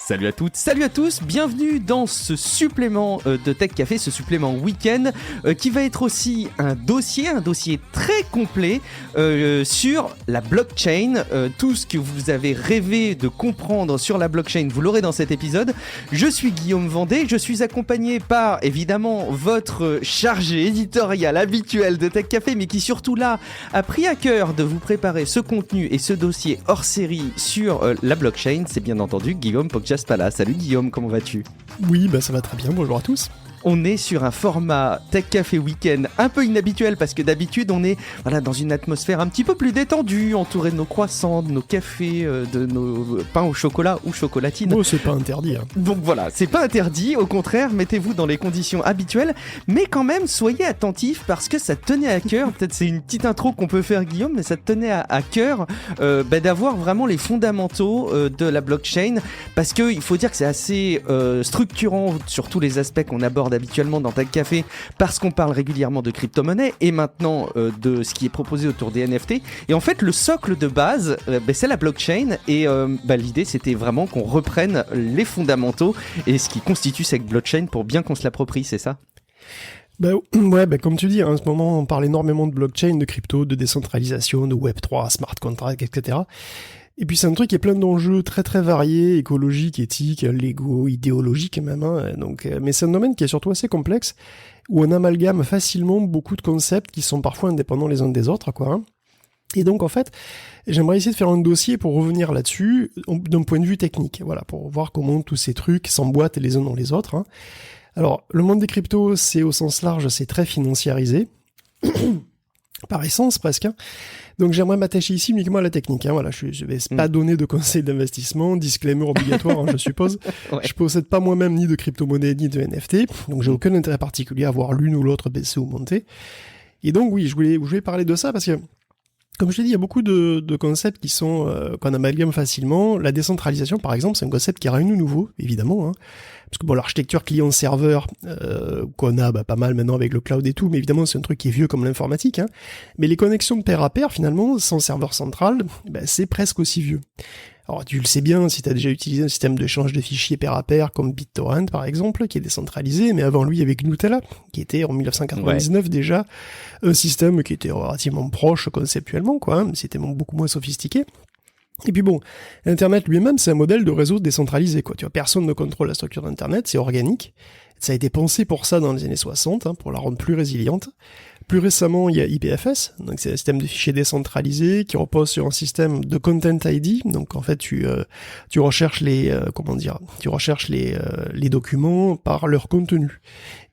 Salut à toutes, salut à tous, bienvenue dans ce supplément de Tech Café, ce supplément week-end qui va être aussi un dossier très complet sur la blockchain. Tout ce que vous avez rêvé de comprendre sur la blockchain, vous l'aurez dans cet épisode. Je suis Guillaume Vendée, je suis accompagné par évidemment votre chargé éditorial habituel de Tech Café, mais qui surtout là a pris à cœur de vous préparer ce contenu et ce dossier hors série sur la blockchain. C'est bien entendu Guillaume Poggiaspala. Salut Guillaume, comment vas-tu ? Oui, ça va très bien, bonjour à tous. On est sur un format Tech Café Week-end un peu inhabituel parce que d'habitude on est dans une atmosphère un petit peu plus détendue, entouré de nos croissants, de nos cafés, de nos pains au chocolat ou chocolatines. Oh, c'est pas interdit. Donc voilà, c'est pas interdit, au contraire, mettez-vous dans les conditions habituelles, mais quand même soyez attentifs parce que ça tenait à cœur, peut-être c'est une petite intro qu'on peut faire Guillaume, mais ça tenait à cœur d'avoir vraiment les fondamentaux de la blockchain, parce qu'il faut dire que c'est assez structurant sur tous les aspects qu'on aborde habituellement dans Tech Café, parce qu'on parle régulièrement de crypto-monnaie et maintenant de ce qui est proposé autour des NFT. Et en fait, le socle de base, c'est la blockchain. Et l'idée, c'était vraiment qu'on reprenne les fondamentaux et ce qui constitue cette blockchain pour bien qu'on se l'approprie, c'est ça ? Comme tu dis, en ce moment, on parle énormément de blockchain, de crypto, de décentralisation, de Web3, smart contract, etc. Et puis c'est un truc qui est plein d'enjeux très très variés, écologiques, éthiques, légaux, idéologiques même. Mais c'est un domaine qui est surtout assez complexe, où on amalgame facilement beaucoup de concepts qui sont parfois indépendants les uns des autres, Et donc en fait, j'aimerais essayer de faire un dossier pour revenir là-dessus d'un point de vue technique, pour voir comment tous ces trucs s'emboîtent les uns dans les autres. Alors, le monde des cryptos, c'est au sens large, c'est très financiarisé, par essence presque. Donc j'aimerais m'attacher ici uniquement à la technique. Je vais pas donner de conseils d'investissement, disclaimer obligatoire, je suppose. Ouais. Je possède pas moi-même ni de crypto-monnaie ni de NFT, donc j'ai aucun intérêt particulier à voir l'une ou l'autre baisser ou monter. Et donc oui, je voulais parler de ça parce que, comme je l'ai dit, il y a beaucoup de concepts qui sont qu'on amalgame facilement. La décentralisation, par exemple, c'est un concept qui est rien de nouveau, évidemment. Parce que l'architecture client-serveur, qu'on a pas mal maintenant avec le cloud et tout, mais évidemment, c'est un truc qui est vieux comme l'informatique. Mais les connexions de pair à pair, finalement, sans serveur central, c'est presque aussi vieux. Alors, tu le sais bien si tu as déjà utilisé un système d'échange de fichiers pair à pair comme BitTorrent, par exemple, qui est décentralisé, mais avant lui, avec Gnutella, qui était en 1999 déjà un système qui était relativement proche conceptuellement, mais c'était beaucoup moins sophistiqué. Et puis Internet lui-même, c'est un modèle de réseau décentralisé, personne ne contrôle la structure d'Internet, c'est organique. Ça a été pensé pour ça dans les années 60, pour la rendre plus résiliente. Plus récemment, il y a IPFS, donc c'est un système de fichiers décentralisé qui repose sur un système de Content ID. Donc en fait, tu recherches les documents par leur contenu.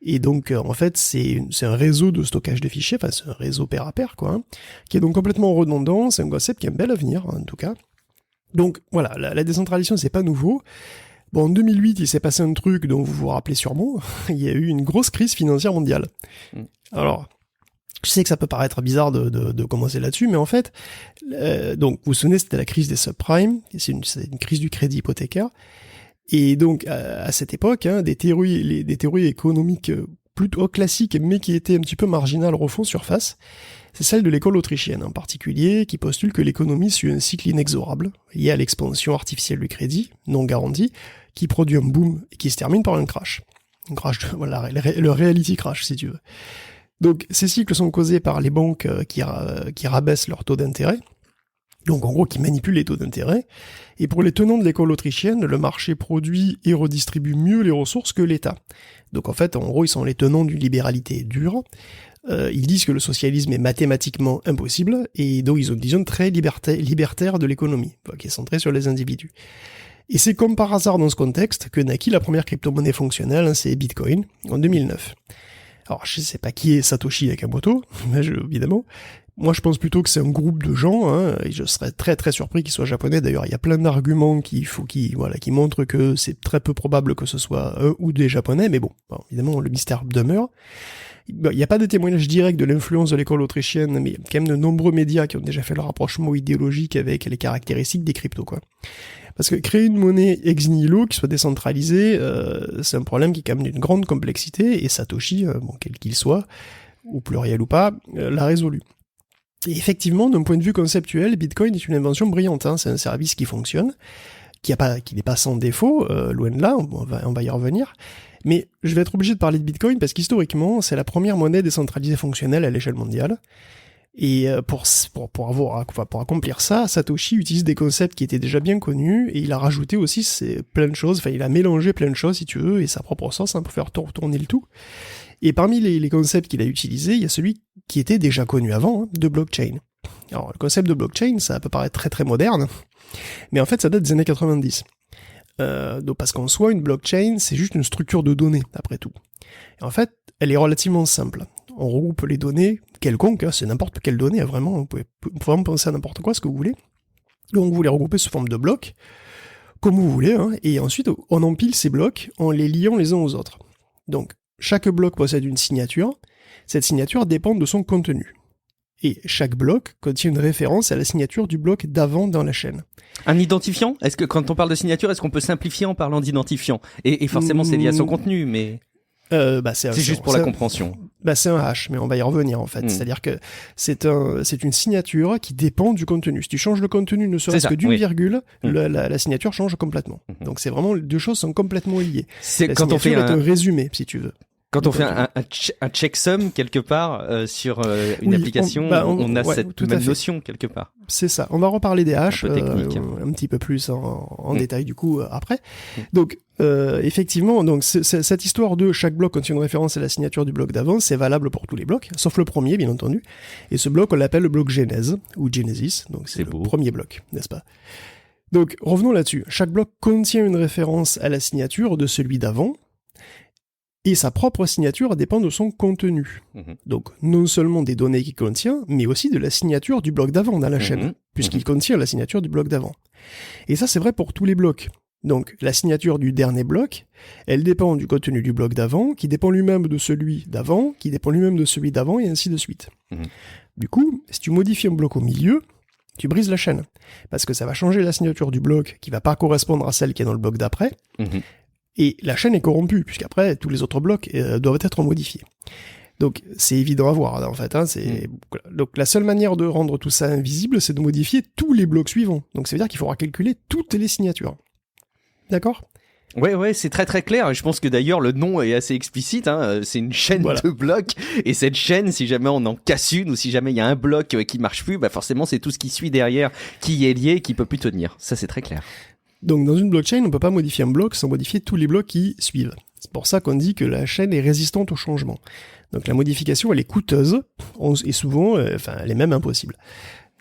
Et donc en fait, c'est un réseau de stockage de fichiers, c'est un réseau pair à pair, qui est donc complètement redondant. C'est un concept qui a un bel avenir, en tout cas. Donc voilà, la décentralisation, c'est pas nouveau. En 2008, il s'est passé un truc dont vous vous rappelez sûrement. Il y a eu une grosse crise financière mondiale. Alors, je sais que ça peut paraître bizarre de commencer là-dessus, mais en fait, donc vous vous souvenez, c'était la crise des subprimes. C'est une crise du crédit hypothécaire. Et donc, à cette époque, des théories économiques plutôt classiques, mais qui étaient un petit peu marginales, refont surface. C'est celle de l'école autrichienne en particulier, qui postule que l'économie suit un cycle inexorable, lié à l'expansion artificielle du crédit, non garanti, qui produit un boom et qui se termine par un crash. Un crash, le reality crash, si tu veux. Donc, ces cycles sont causés par les banques qui rabaissent leurs taux d'intérêt, donc en gros qui manipulent les taux d'intérêt, et pour les tenants de l'école autrichienne, le marché produit et redistribue mieux les ressources que l'État. Donc en fait, en gros, ils sont les tenants d'une libéralité dure. Ils disent que le socialisme est mathématiquement impossible, et donc ils ont une vision très libertaire de l'économie, qui est centrée sur les individus. Et c'est comme par hasard dans ce contexte que naquit la première crypto-monnaie fonctionnelle, c'est Bitcoin, en 2009. Alors je sais pas qui est Satoshi Nakamoto, évidemment. Moi je pense plutôt que c'est un groupe de gens, et je serais très très surpris qu'il soit japonais. D'ailleurs il y a plein d'arguments qui montrent que c'est très peu probable que ce soit un ou des japonais, mais bon évidemment le mystère demeure. Il n'y a pas de témoignage direct de l'influence de l'école autrichienne, mais il y a quand même de nombreux médias qui ont déjà fait le rapprochement idéologique avec les caractéristiques des cryptos, Parce que créer une monnaie ex nihilo qui soit décentralisée, c'est un problème qui est quand même d'une grande complexité, et Satoshi, quel qu'il soit, ou pluriel ou pas, l'a résolu. Et effectivement, d'un point de vue conceptuel, Bitcoin est une invention brillante, c'est un service qui fonctionne, qui n'est pas sans défaut, loin de là, on va y revenir. Mais je vais être obligé de parler de Bitcoin parce qu'historiquement, c'est la première monnaie décentralisée fonctionnelle à l'échelle mondiale. Et pour accomplir ça, Satoshi utilise des concepts qui étaient déjà bien connus et il a rajouté aussi plein de choses, enfin il a mélangé plein de choses si tu veux et sa propre sauce pour faire tourner le tout. Et parmi les concepts qu'il a utilisés, il y a celui qui était déjà connu avant, de blockchain. Alors le concept de blockchain, ça peut paraître très très moderne, mais en fait ça date des années 90. Donc parce qu'en soi, une blockchain, c'est juste une structure de données, après tout. Et en fait, elle est relativement simple. On regroupe les données quelconques, c'est n'importe quelle donnée, vraiment, vous pouvez vraiment penser à n'importe quoi, ce que vous voulez. Donc vous les regroupez sous forme de blocs, comme vous voulez, et ensuite on empile ces blocs en les liant les uns aux autres. Donc chaque bloc possède une signature, cette signature dépend de son contenu. Et chaque bloc contient une référence à la signature du bloc d'avant dans la chaîne. Un identifiant ? Est-ce que quand on parle de signature, est-ce qu'on peut simplifier en parlant d'identifiant ? Et forcément, c'est lié à son contenu, mais c'est juste pour la compréhension. C'est un hash, mais on va y revenir en fait. C'est-à-dire que c'est une signature qui dépend du contenu. Si tu changes le contenu ne serait-ce que d'une virgule, la signature change complètement. Donc c'est vraiment, les deux choses sont complètement liées. C'est la quand on fait un résumé, si tu veux. Quand on fait un checksum quelque part sur une application, on a cette même notion quelque part. C'est ça. On va reparler des hashes un petit peu plus en détail du coup après. Donc effectivement, donc cette histoire de chaque bloc contient une référence à la signature du bloc d'avant, c'est valable pour tous les blocs, sauf le premier bien entendu. Et ce bloc on l'appelle le bloc Genèse ou Genesis, donc c'est le premier bloc, n'est-ce pas ? Donc revenons là-dessus. Chaque bloc contient une référence à la signature de celui d'avant. Et sa propre signature dépend de son contenu. Donc, non seulement des données qu'il contient, mais aussi de la signature du bloc d'avant dans la chaîne, puisqu'il contient la signature du bloc d'avant. Et ça, c'est vrai pour tous les blocs. Donc, la signature du dernier bloc, elle dépend du contenu du bloc d'avant, qui dépend lui-même de celui d'avant, qui dépend lui-même de celui d'avant, et ainsi de suite. Du coup, si tu modifies un bloc au milieu, tu brises la chaîne. Parce que ça va changer la signature du bloc, qui va pas correspondre à celle qui est dans le bloc d'après, et la chaîne est corrompue, puisqu'après, tous les autres blocs doivent être modifiés. Donc, c'est évident à voir, en fait. Donc, la seule manière de rendre tout ça invisible, c'est de modifier tous les blocs suivants. Donc, ça veut dire qu'il faudra calculer toutes les signatures. D'accord ? Ouais, c'est très très clair. Je pense que d'ailleurs, le nom est assez explicite. C'est une chaîne de blocs. Et cette chaîne, si jamais on en casse une, ou si jamais il y a un bloc qui marche plus, forcément, c'est tout ce qui suit derrière qui est lié et qui peut plus tenir. Ça, c'est très clair. Donc, dans une blockchain, on ne peut pas modifier un bloc sans modifier tous les blocs qui suivent. C'est pour ça qu'on dit que la chaîne est résistante au changement. Donc, la modification, elle est coûteuse, et souvent, elle est même impossible.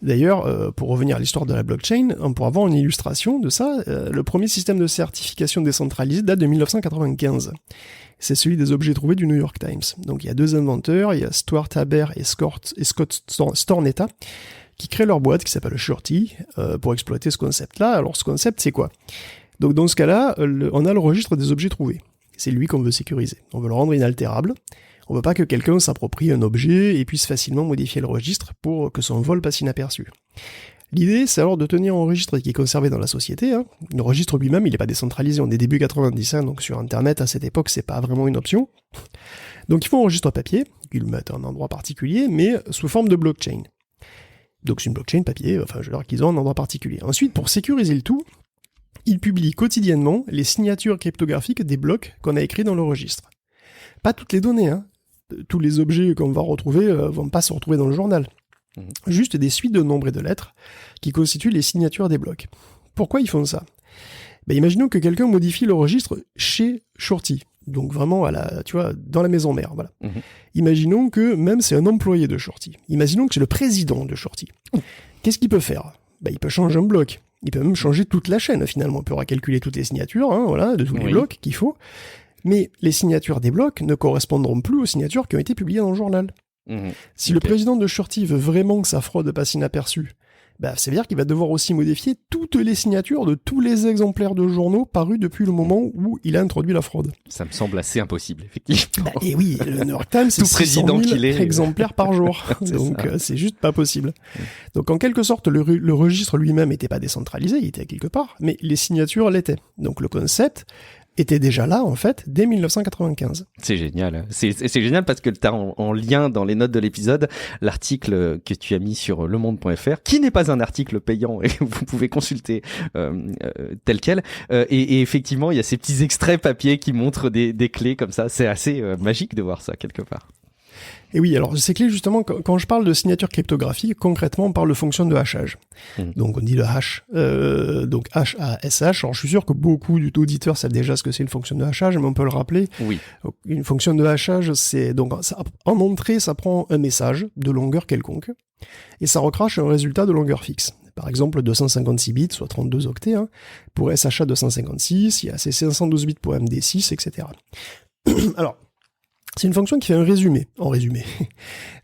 D'ailleurs, pour revenir à l'histoire de la blockchain, pour avoir une illustration de ça, le premier système de certification décentralisé date de 1995. C'est celui des objets trouvés du New York Times. Donc, il y a deux inventeurs, il y a Stuart Haber et Scott Stornetta, qui créent leur boîte qui s'appelle Shorty pour exploiter ce concept-là. Alors ce concept, c'est quoi ? Donc dans ce cas-là, on a le registre des objets trouvés. C'est lui qu'on veut sécuriser. On veut le rendre inaltérable. On veut pas que quelqu'un s'approprie un objet et puisse facilement modifier le registre pour que son vol passe inaperçu. L'idée, c'est alors de tenir un registre qui est conservé dans la société. Le registre lui-même, il n'est pas décentralisé. On est début 90, donc sur Internet, à cette époque, c'est pas vraiment une option. Donc il faut un registre papier, qu'ils le mettent à un endroit particulier, mais sous forme de blockchain. Donc c'est une blockchain papier, qu'ils ont un endroit particulier. Ensuite, pour sécuriser le tout, ils publient quotidiennement les signatures cryptographiques des blocs qu'on a écrits dans le registre. Pas toutes les données, Tous les objets qu'on va retrouver vont pas se retrouver dans le journal. Juste des suites de nombres et de lettres qui constituent les signatures des blocs. Pourquoi ils font ça ? Imaginons que quelqu'un modifie le registre chez Shorty. Donc vraiment dans la maison mère, voilà. Imaginons que même c'est un employé de Shorty. Imaginons que c'est le président de Shorty. Qu'est-ce qu'il peut faire ? Il peut changer un bloc. Il peut même changer toute la chaîne, finalement. On pourra calculer toutes les signatures, de tous les blocs qu'il faut. Mais les signatures des blocs ne correspondront plus aux signatures qui ont été publiées dans le journal. Si le président de Shorty veut vraiment que sa fraude passe inaperçue, ça veut dire qu'il va devoir aussi modifier toutes les signatures de tous les exemplaires de journaux parus depuis le moment où il a introduit la fraude. Ça me semble assez impossible, effectivement. Et oui, le New York Times, c'est 600 000 exemplaires par jour. Donc, c'est juste pas possible. Donc, en quelque sorte, le registre lui-même n'était pas décentralisé, il était quelque part, mais les signatures l'étaient. Donc, le concept, était déjà là, en fait, dès 1995. C'est génial. C'est génial parce que tu as en lien dans les notes de l'épisode l'article que tu as mis sur lemonde.fr, qui n'est pas un article payant et vous pouvez consulter tel quel. Et effectivement, il y a ces petits extraits papier qui montrent des clés comme ça. C'est assez magique de voir ça quelque part. Et oui, alors ces clés, justement, quand je parle de signature cryptographique, concrètement, on parle de fonction de hachage. Donc on dit le hash, donc H-A-S-H. Alors je suis sûr que beaucoup d'auditeurs savent déjà ce que c'est une fonction de hachage, mais on peut le rappeler. Oui. Une fonction de hachage, c'est donc en entrée, ça prend un message de longueur quelconque, et ça recrache un résultat de longueur fixe. Par exemple, 256 bits, soit 32 octets, hein, pour SHA 256, il y a ces 512 bits pour MD6, etc. Alors, c'est une fonction qui fait un résumé, en résumé.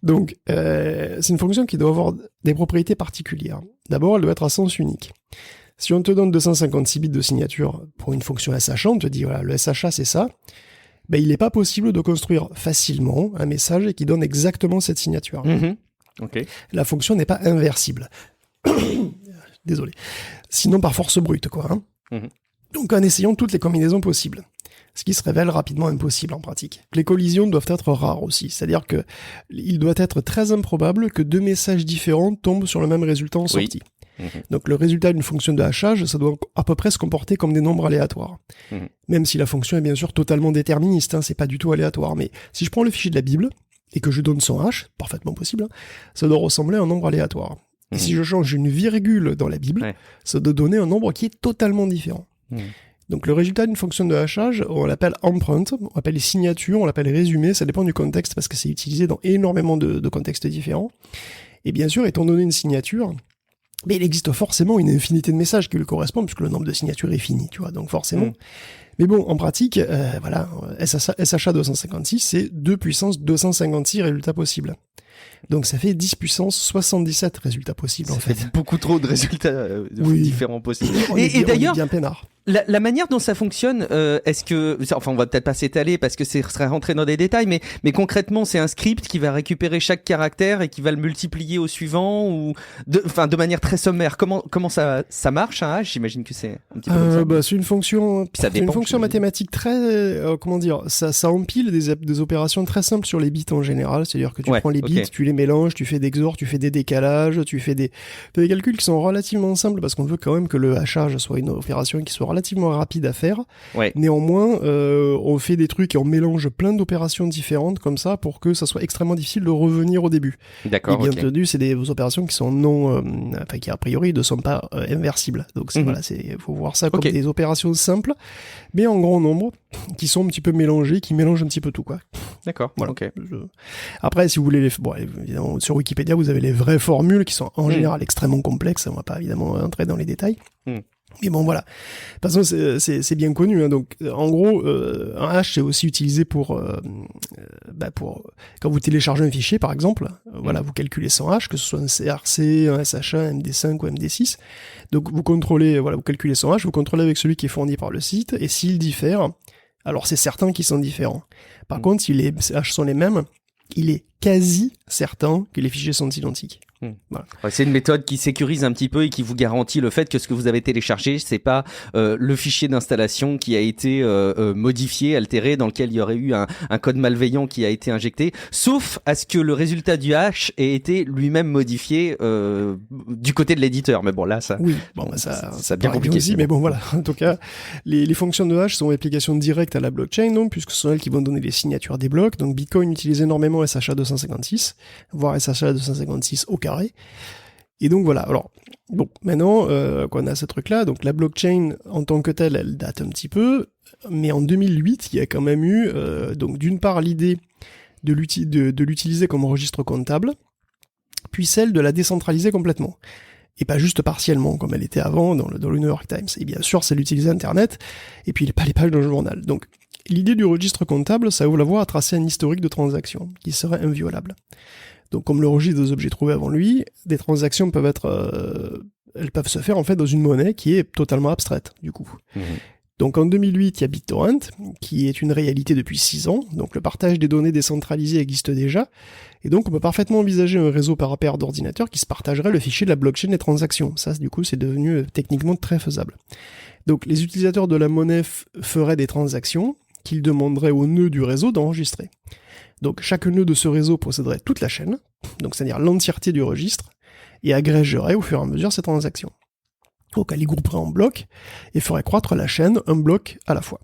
Donc, c'est une fonction qui doit avoir des propriétés particulières. D'abord, elle doit être à sens unique. Si on te donne 256 bits de signature pour une fonction SHA, on te dit, voilà, le SHA, c'est ça, ben, il n'est pas possible de construire facilement un message qui donne exactement cette signature. Okay. La fonction n'est pas inversible. Désolé. Sinon, par force brute, quoi. Hein. Donc, en essayant toutes les combinaisons possibles. Ce qui se révèle rapidement impossible en pratique. Les collisions doivent être rares aussi, c'est-à-dire que il doit être très improbable que deux messages différents tombent sur le même résultat en sortie. Donc le résultat d'une fonction de hachage, ça doit à peu près se comporter comme des nombres aléatoires. Même si la fonction est bien sûr totalement déterministe, hein, c'est pas du tout aléatoire. Mais si je prends le fichier de la Bible et que je donne son hash, parfaitement possible, hein, ça doit ressembler à un nombre aléatoire. Et si je change une virgule dans la Bible, ça doit donner un nombre qui est totalement différent. Donc le résultat d'une fonction de hachage, on l'appelle empreinte, on l'appelle les signatures, on l'appelle résumé, ça dépend du contexte parce que c'est utilisé dans énormément de contextes différents. Et bien sûr, étant donné une signature, mais il existe forcément une infinité de messages qui lui correspondent puisque le nombre de signatures est fini, tu vois, donc forcément. Mais bon, en pratique, voilà, SHA 256, c'est 2 puissance 256 résultats possibles. Donc ça fait 10 puissance 77 résultats possibles, en fait. Ça fait beaucoup trop de résultats différents possibles. Et d'ailleurs, bien peinard. La manière dont ça fonctionne, est-ce que, enfin, on va peut-être pas s'étaler parce que ce serait rentrer dans des détails, mais concrètement, c'est un script qui va récupérer chaque caractère et qui va le multiplier au suivant ou, de manière très sommaire. Comment ça marche, hein? J'imagine que c'est un petit peu comme ça. Bah, c'est une fonction, mathématique très, comment dire, ça empile des opérations très simples sur les bits en général. C'est-à-dire que tu prends les bits, tu les mélanges, tu fais des XOR, tu fais des décalages, tu fais des calculs qui sont relativement simples parce qu'on veut quand même que le hachage soit une opération qui soit relativement rapide à faire. Néanmoins, on fait des trucs et on mélange plein d'opérations différentes comme ça pour que ça soit extrêmement difficile de revenir au début. D'accord. Et bien entendu, c'est des opérations qui sont qui a priori ne sont pas inversibles. Donc voilà, faut voir ça comme des opérations simples, mais en grand nombre, qui sont un petit peu mélangées, qui mélangent un petit peu tout, quoi. D'accord. Voilà. Après, si vous voulez évidemment, sur Wikipédia, vous avez les vraies formules qui sont en général extrêmement complexes. On va pas évidemment entrer dans les détails. Mais bon, voilà. De toute façon, c'est bien connu. Hein. Donc, en gros, un hash, c'est aussi utilisé pour quand vous téléchargez un fichier, par exemple. Voilà, vous calculez son hash, que ce soit un CRC, un SHA, un MD5 ou MD6. Donc, vous calculez son hash, vous contrôlez avec celui qui est fourni par le site. Et s'il diffère, alors c'est certain qu'ils sont différents. Par contre, si les hash sont les mêmes, il est quasi certain que les fichiers sont identiques. Voilà. C'est une méthode qui sécurise un petit peu et qui vous garantit le fait que ce que vous avez téléchargé, c'est pas le fichier d'installation qui a été modifié, altéré, dans lequel il y aurait eu un code malveillant qui a été injecté, sauf à ce que le résultat du hash ait été lui-même modifié du côté de l'éditeur. Mais bon, là, ça, ça bien compliqué aussi. Mais bon, voilà. En tout cas, les fonctions de hash sont applications directes à la blockchain, donc, puisque ce sont elles qui vont donner les signatures des blocs. Donc, Bitcoin utilise énormément SHA 256, voire SHA 256 au carré. Et donc voilà, alors, bon, maintenant qu'on a ce truc-là, donc la blockchain en tant que telle, elle date un petit peu, mais en 2008, il y a quand même eu, donc d'une part l'idée de l'utiliser comme registre comptable, puis celle de la décentraliser complètement. Et pas juste partiellement, comme elle était avant dans le New York Times. Et bien sûr, c'est d'utiliser Internet, et puis pas les pages dans le journal. Donc, l'idée du registre comptable, ça ouvre la voie à tracer un historique de transactions, qui serait inviolable. Donc, comme le registre des objets trouvés avant lui, des transactions peuvent elles peuvent se faire en fait dans une monnaie qui est totalement abstraite, du coup. Donc en 2008, il y a BitTorrent, qui est une réalité depuis 6 ans. Donc le partage des données décentralisées existe déjà. Et donc on peut parfaitement envisager un réseau par paire d'ordinateurs qui se partagerait le fichier de la blockchain des transactions. Ça, du coup, c'est devenu techniquement très faisable. Donc les utilisateurs de la monnaie feraient des transactions qu'ils demanderaient au nœud du réseau d'enregistrer. Donc chaque nœud de ce réseau posséderait toute la chaîne, donc c'est-à-dire l'entièreté du registre, et agrégerait au fur et à mesure ces transactions. Donc elle les grouperait en blocs et ferait croître la chaîne un bloc à la fois.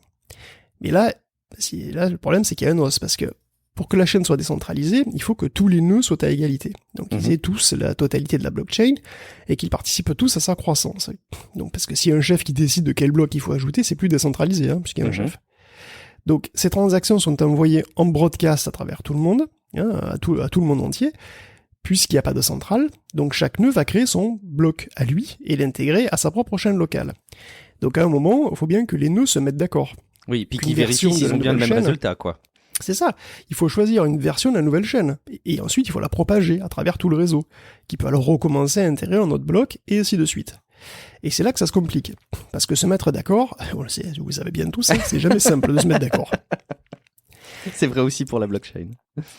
Mais là le problème c'est qu'il y a un os, parce que pour que la chaîne soit décentralisée, il faut que tous les nœuds soient à égalité. Donc ils aient tous la totalité de la blockchain et qu'ils participent tous à sa croissance. Donc parce que s'il y a un chef qui décide de quel bloc il faut ajouter, c'est plus décentralisé, puisqu'il y a un chef. Donc ces transactions sont envoyées en broadcast à travers tout le monde, à tout le monde entier, puisqu'il n'y a pas de centrale, donc chaque nœud va créer son bloc à lui et l'intégrer à sa propre chaîne locale. Donc à un moment, il faut bien que les nœuds se mettent d'accord. Oui, puis qu'ils vérifient s'ils ont bien le même résultat, quoi. C'est ça, il faut choisir une version de la nouvelle chaîne, et ensuite il faut la propager à travers tout le réseau, qui peut alors recommencer à intégrer un autre bloc, et ainsi de suite. Et c'est là que ça se complique, parce que se mettre d'accord, vous savez bien tous, c'est jamais simple de se mettre d'accord. C'est vrai aussi pour la blockchain.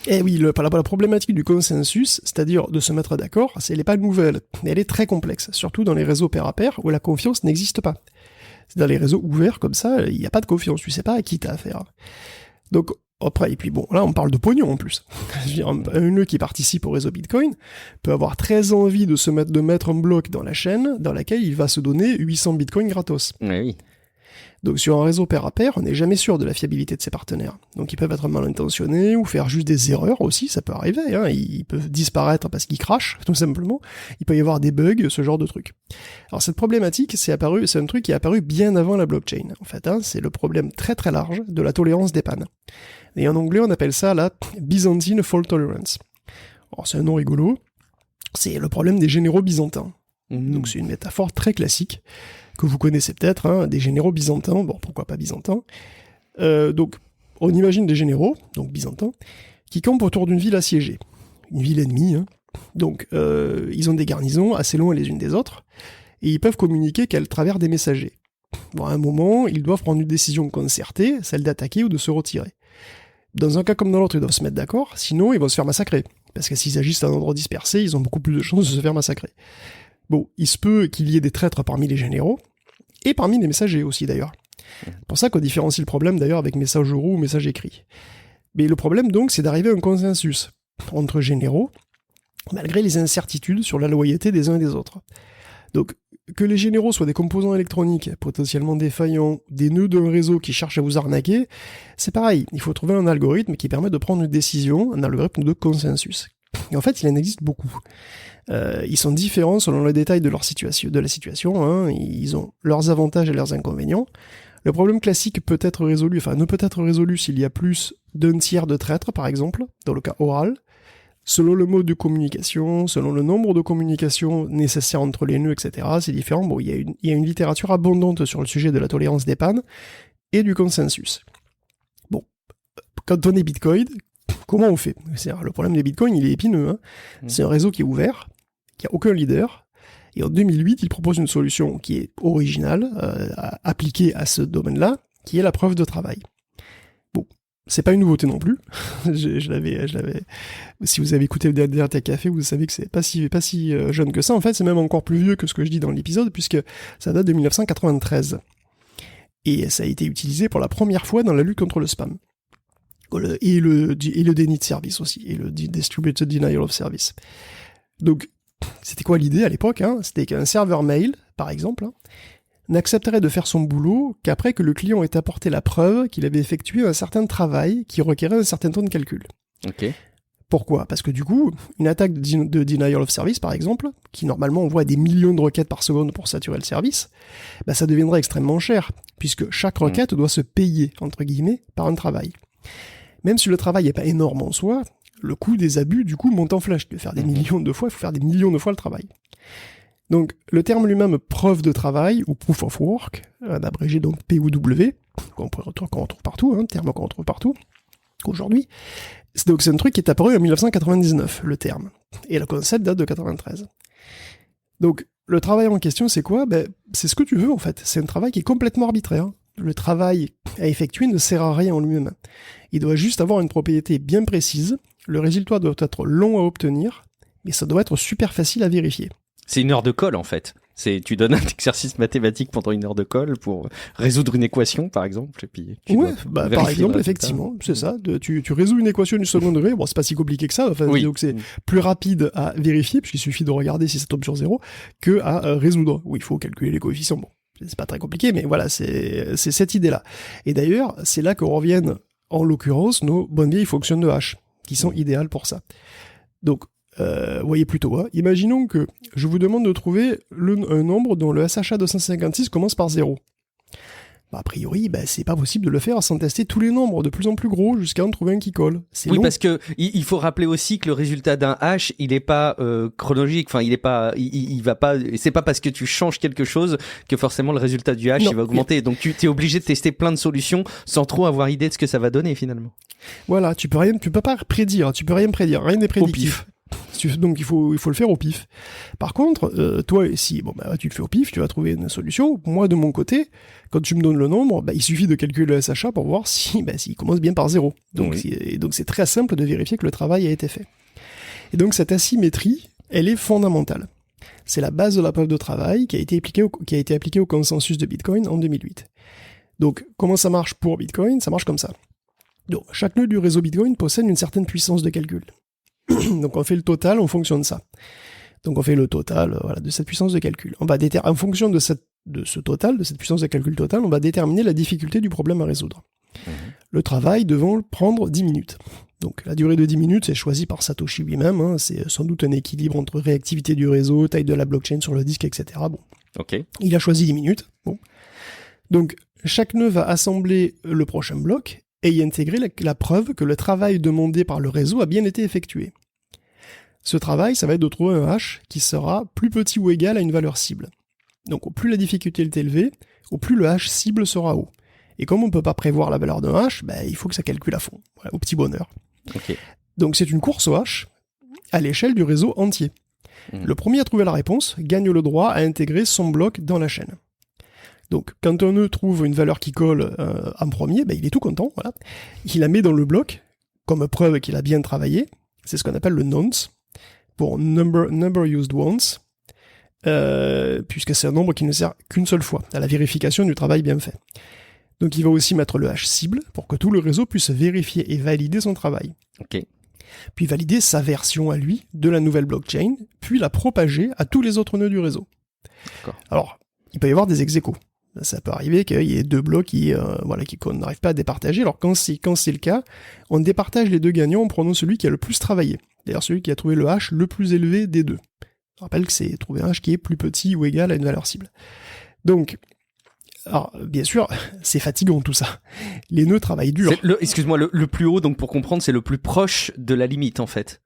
Et oui, la problématique du consensus, c'est-à-dire de se mettre d'accord, elle n'est pas nouvelle, elle est très complexe, surtout dans les réseaux pair à pair où la confiance n'existe pas. C'est dans les réseaux ouverts comme ça, il n'y a pas de confiance, tu sais pas à qui t'as affaire. Donc après, et puis bon, là on parle de pognon en plus. Je veux dire, un nœud qui participe au réseau Bitcoin peut avoir très envie de mettre un bloc dans la chaîne dans laquelle il va se donner 800 Bitcoins gratos. Oui. Donc sur un réseau pair à pair, on n'est jamais sûr de la fiabilité de ses partenaires. Donc ils peuvent être mal intentionnés ou faire juste des erreurs aussi, ça peut arriver. Ils peuvent disparaître parce qu'ils crashent, tout simplement. Il peut y avoir des bugs, ce genre de trucs. Alors cette problématique, c'est un truc qui est apparu bien avant la blockchain. En fait, c'est le problème très très large de la tolérance des pannes. Et en anglais, on appelle ça la Byzantine Fault Tolerance. Alors c'est un nom rigolo. C'est le problème des généraux byzantins. Donc c'est une métaphore très classique que vous connaissez peut-être, des généraux byzantins, bon pourquoi pas byzantins. Donc on imagine des généraux, donc byzantins, qui campent autour d'une ville assiégée, une ville ennemie. Donc ils ont des garnisons assez loin les unes des autres, et ils peuvent communiquer qu'à travers des messagers. Bon, à un moment, ils doivent prendre une décision concertée, celle d'attaquer ou de se retirer. Dans un cas comme dans l'autre, ils doivent se mettre d'accord, sinon ils vont se faire massacrer. Parce que s'ils agissent à un endroit dispersé, ils ont beaucoup plus de chances de se faire massacrer. Bon, il se peut qu'il y ait des traîtres parmi les généraux, et parmi les messagers aussi d'ailleurs. C'est pour ça qu'on différencie le problème d'ailleurs avec message oral ou message écrit. Mais le problème donc, c'est d'arriver à un consensus entre généraux, malgré les incertitudes sur la loyauté des uns et des autres. Donc, que les généraux soient des composants électroniques potentiellement défaillants, des nœuds d'un réseau qui cherchent à vous arnaquer, c'est pareil, il faut trouver un algorithme qui permet de prendre une décision, un algorithme de consensus. Et en fait, il en existe beaucoup. Ils sont différents selon le détail de la situation, ils ont leurs avantages et leurs inconvénients. Le problème classique ne peut être résolu s'il y a plus d'un tiers de traîtres, par exemple, dans le cas oral, selon le mode de communication, selon le nombre de communications nécessaires entre les nœuds, etc. C'est différent. Bon, il y a une littérature abondante sur le sujet de la tolérance des pannes et du consensus. Bon, quand on est Bitcoin, comment on fait ? Le problème des bitcoins, il est épineux. C'est un réseau qui est ouvert, qui n'a aucun leader. Et en 2008, il propose une solution qui est originale, appliquée à ce domaine-là, qui est la preuve de travail. Bon, c'est pas une nouveauté non plus. je l'avais. Si vous avez écouté le dernier Tech Café, vous savez que c'est pas si jeune que ça. En fait, c'est même encore plus vieux que ce que je dis dans l'épisode, puisque ça date de 1993. Et ça a été utilisé pour la première fois dans la lutte contre le spam. Et le déni de service aussi, et le Distributed Denial of Service. Donc, c'était quoi l'idée à l'époque ? C'était qu'un serveur mail, par exemple, n'accepterait de faire son boulot qu'après que le client ait apporté la preuve qu'il avait effectué un certain travail qui requérait un certain temps de calcul. Ok. Pourquoi ? Parce que du coup, une attaque de Denial of Service, par exemple, qui normalement envoie des millions de requêtes par seconde pour saturer le service, ça deviendrait extrêmement cher, puisque chaque requête doit se payer, entre guillemets, par un travail. Même si le travail n'est pas énorme en soi, le coût des abus, du coup, monte en flèche. De faire des millions de fois, il faut faire des millions de fois le travail. Donc, le terme lui-même preuve de travail, ou proof of work, abrégé donc POW, qu'on retrouve partout, terme qu'on retrouve partout, aujourd'hui. Donc, c'est un truc qui est apparu en 1999, le terme. Et le concept date de 93. Donc, le travail en question, c'est quoi ? C'est ce que tu veux, en fait. C'est un travail qui est complètement arbitraire. le travail à effectuer ne sert à rien en lui-même. Il doit juste avoir une propriété bien précise, le résultat doit être long à obtenir, mais ça doit être super facile à vérifier. C'est une heure de colle en fait. Tu donnes un exercice mathématique pendant une heure de colle pour résoudre une équation par exemple. Et puis par exemple, effectivement, c'est ça. Tu résous une équation du second degré. Bon, c'est pas si compliqué que ça. Enfin, donc c'est plus rapide à vérifier puisqu'il suffit de regarder si ça tombe sur 0 que à résoudre. Où il faut calculer les coefficients. Bon, c'est pas très compliqué, mais voilà, c'est cette idée-là. Et d'ailleurs, c'est là que reviennent en l'occurrence nos bonnes vieilles fonctions de hash qui sont idéales pour ça. Donc voyez plutôt, imaginons que je vous demande de trouver un nombre dont le SHA 256 commence par 0. A priori, c'est pas possible de le faire sans tester tous les nombres de plus en plus gros jusqu'à en trouver un qui colle. C'est long. Parce que il faut rappeler aussi que le résultat d'un hash, il est pas chronologique. Enfin, il va pas. C'est pas parce que tu changes quelque chose que forcément le résultat du hash il va augmenter. Donc tu es obligé de tester plein de solutions sans trop avoir idée de ce que ça va donner finalement. Voilà, tu peux pas prédire, rien n'est prédictif. Donc il faut le faire au pif. Par contre, toi, si tu le fais au pif, tu vas trouver une solution. Moi, de mon côté, quand tu me donnes le nombre, il suffit de calculer le SHA pour voir s'il commence bien par 0. Donc c'est très simple de vérifier que le travail a été fait. Et donc cette asymétrie, elle est fondamentale. C'est la base de la preuve de travail qui a été appliquée au consensus de Bitcoin en 2008. Donc comment ça marche pour Bitcoin ? Ça marche comme ça. Donc chaque nœud du réseau Bitcoin possède une certaine puissance de calcul. Donc on fait le total en fonction de ça. Donc on fait le total de cette puissance de calcul. On va en fonction de ce total, de cette puissance de calcul totale, on va déterminer la difficulté du problème à résoudre. Le travail devant prendre 10 minutes. Donc la durée de 10 minutes, c'est choisi par Satoshi lui-même. C'est sans doute un équilibre entre réactivité du réseau, taille de la blockchain sur le disque, etc. Bon. Okay. Il a choisi 10 minutes. Bon. Donc chaque nœud va assembler le prochain bloc et y intégrer la preuve que le travail demandé par le réseau a bien été effectué. Ce travail, ça va être de trouver un hash qui sera plus petit ou égal à une valeur cible. Donc au plus la difficulté est élevée, au plus le hash cible sera haut. Et comme on ne peut pas prévoir la valeur d'un hash, il faut que ça calcule à fond, au petit bonheur. Okay. Donc c'est une course au hash à l'échelle du réseau entier. Le premier à trouver la réponse gagne le droit à intégrer son bloc dans la chaîne. Donc, quand un nœud trouve une valeur qui colle en premier, il est tout content, voilà. Il la met dans le bloc, comme preuve qu'il a bien travaillé. C'est ce qu'on appelle le nonce, pour number used once, puisque c'est un nombre qui ne sert qu'une seule fois, à la vérification du travail bien fait. Donc, il va aussi mettre le hash cible, pour que tout le réseau puisse vérifier et valider son travail. Okay. Puis valider sa version à lui, de la nouvelle blockchain, puis la propager à tous les autres nœuds du réseau. D'accord. Alors, il peut y avoir des ex-aequo. Ça peut arriver qu'il y ait deux blocs qu'on n'arrive pas à départager. Alors quand c'est le cas, on départage les deux gagnants en prenant celui qui a le plus travaillé. D'ailleurs, celui qui a trouvé le hash le plus élevé des deux. Je rappelle que c'est trouver un hash qui est plus petit ou égal à une valeur cible. Donc, alors, bien sûr, c'est fatigant tout ça. Les nœuds travaillent dur. Excuse-moi, le plus haut, donc pour comprendre, c'est le plus proche de la limite en fait.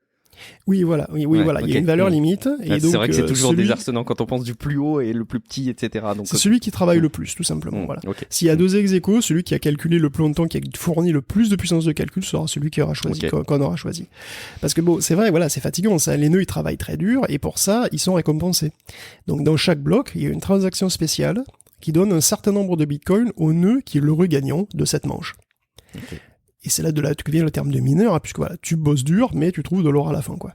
Oui, voilà. Okay. Il y a une valeur limite. Et donc, c'est vrai que c'est toujours désarçonnant quand on pense du plus haut et le plus petit, etc. Donc, c'est celui qui travaille le plus, tout simplement. Voilà. Okay. S'il y a deux ex-aequo, celui qui a calculé le plus longtemps, qui a fourni le plus de puissance de calcul, sera celui qui aura choisi, qu'on aura choisi. Parce que c'est vrai, voilà, c'est fatigant. Ça. Les nœuds, ils travaillent très dur et pour ça, ils sont récompensés. Donc, dans chaque bloc, il y a une transaction spéciale qui donne un certain nombre de bitcoins au nœud qui est l'heureux gagnant de cette manche. Okay. Et c'est là que vient le terme de mineur, puisque voilà, tu bosses dur, mais tu trouves de l'or à la fin, quoi.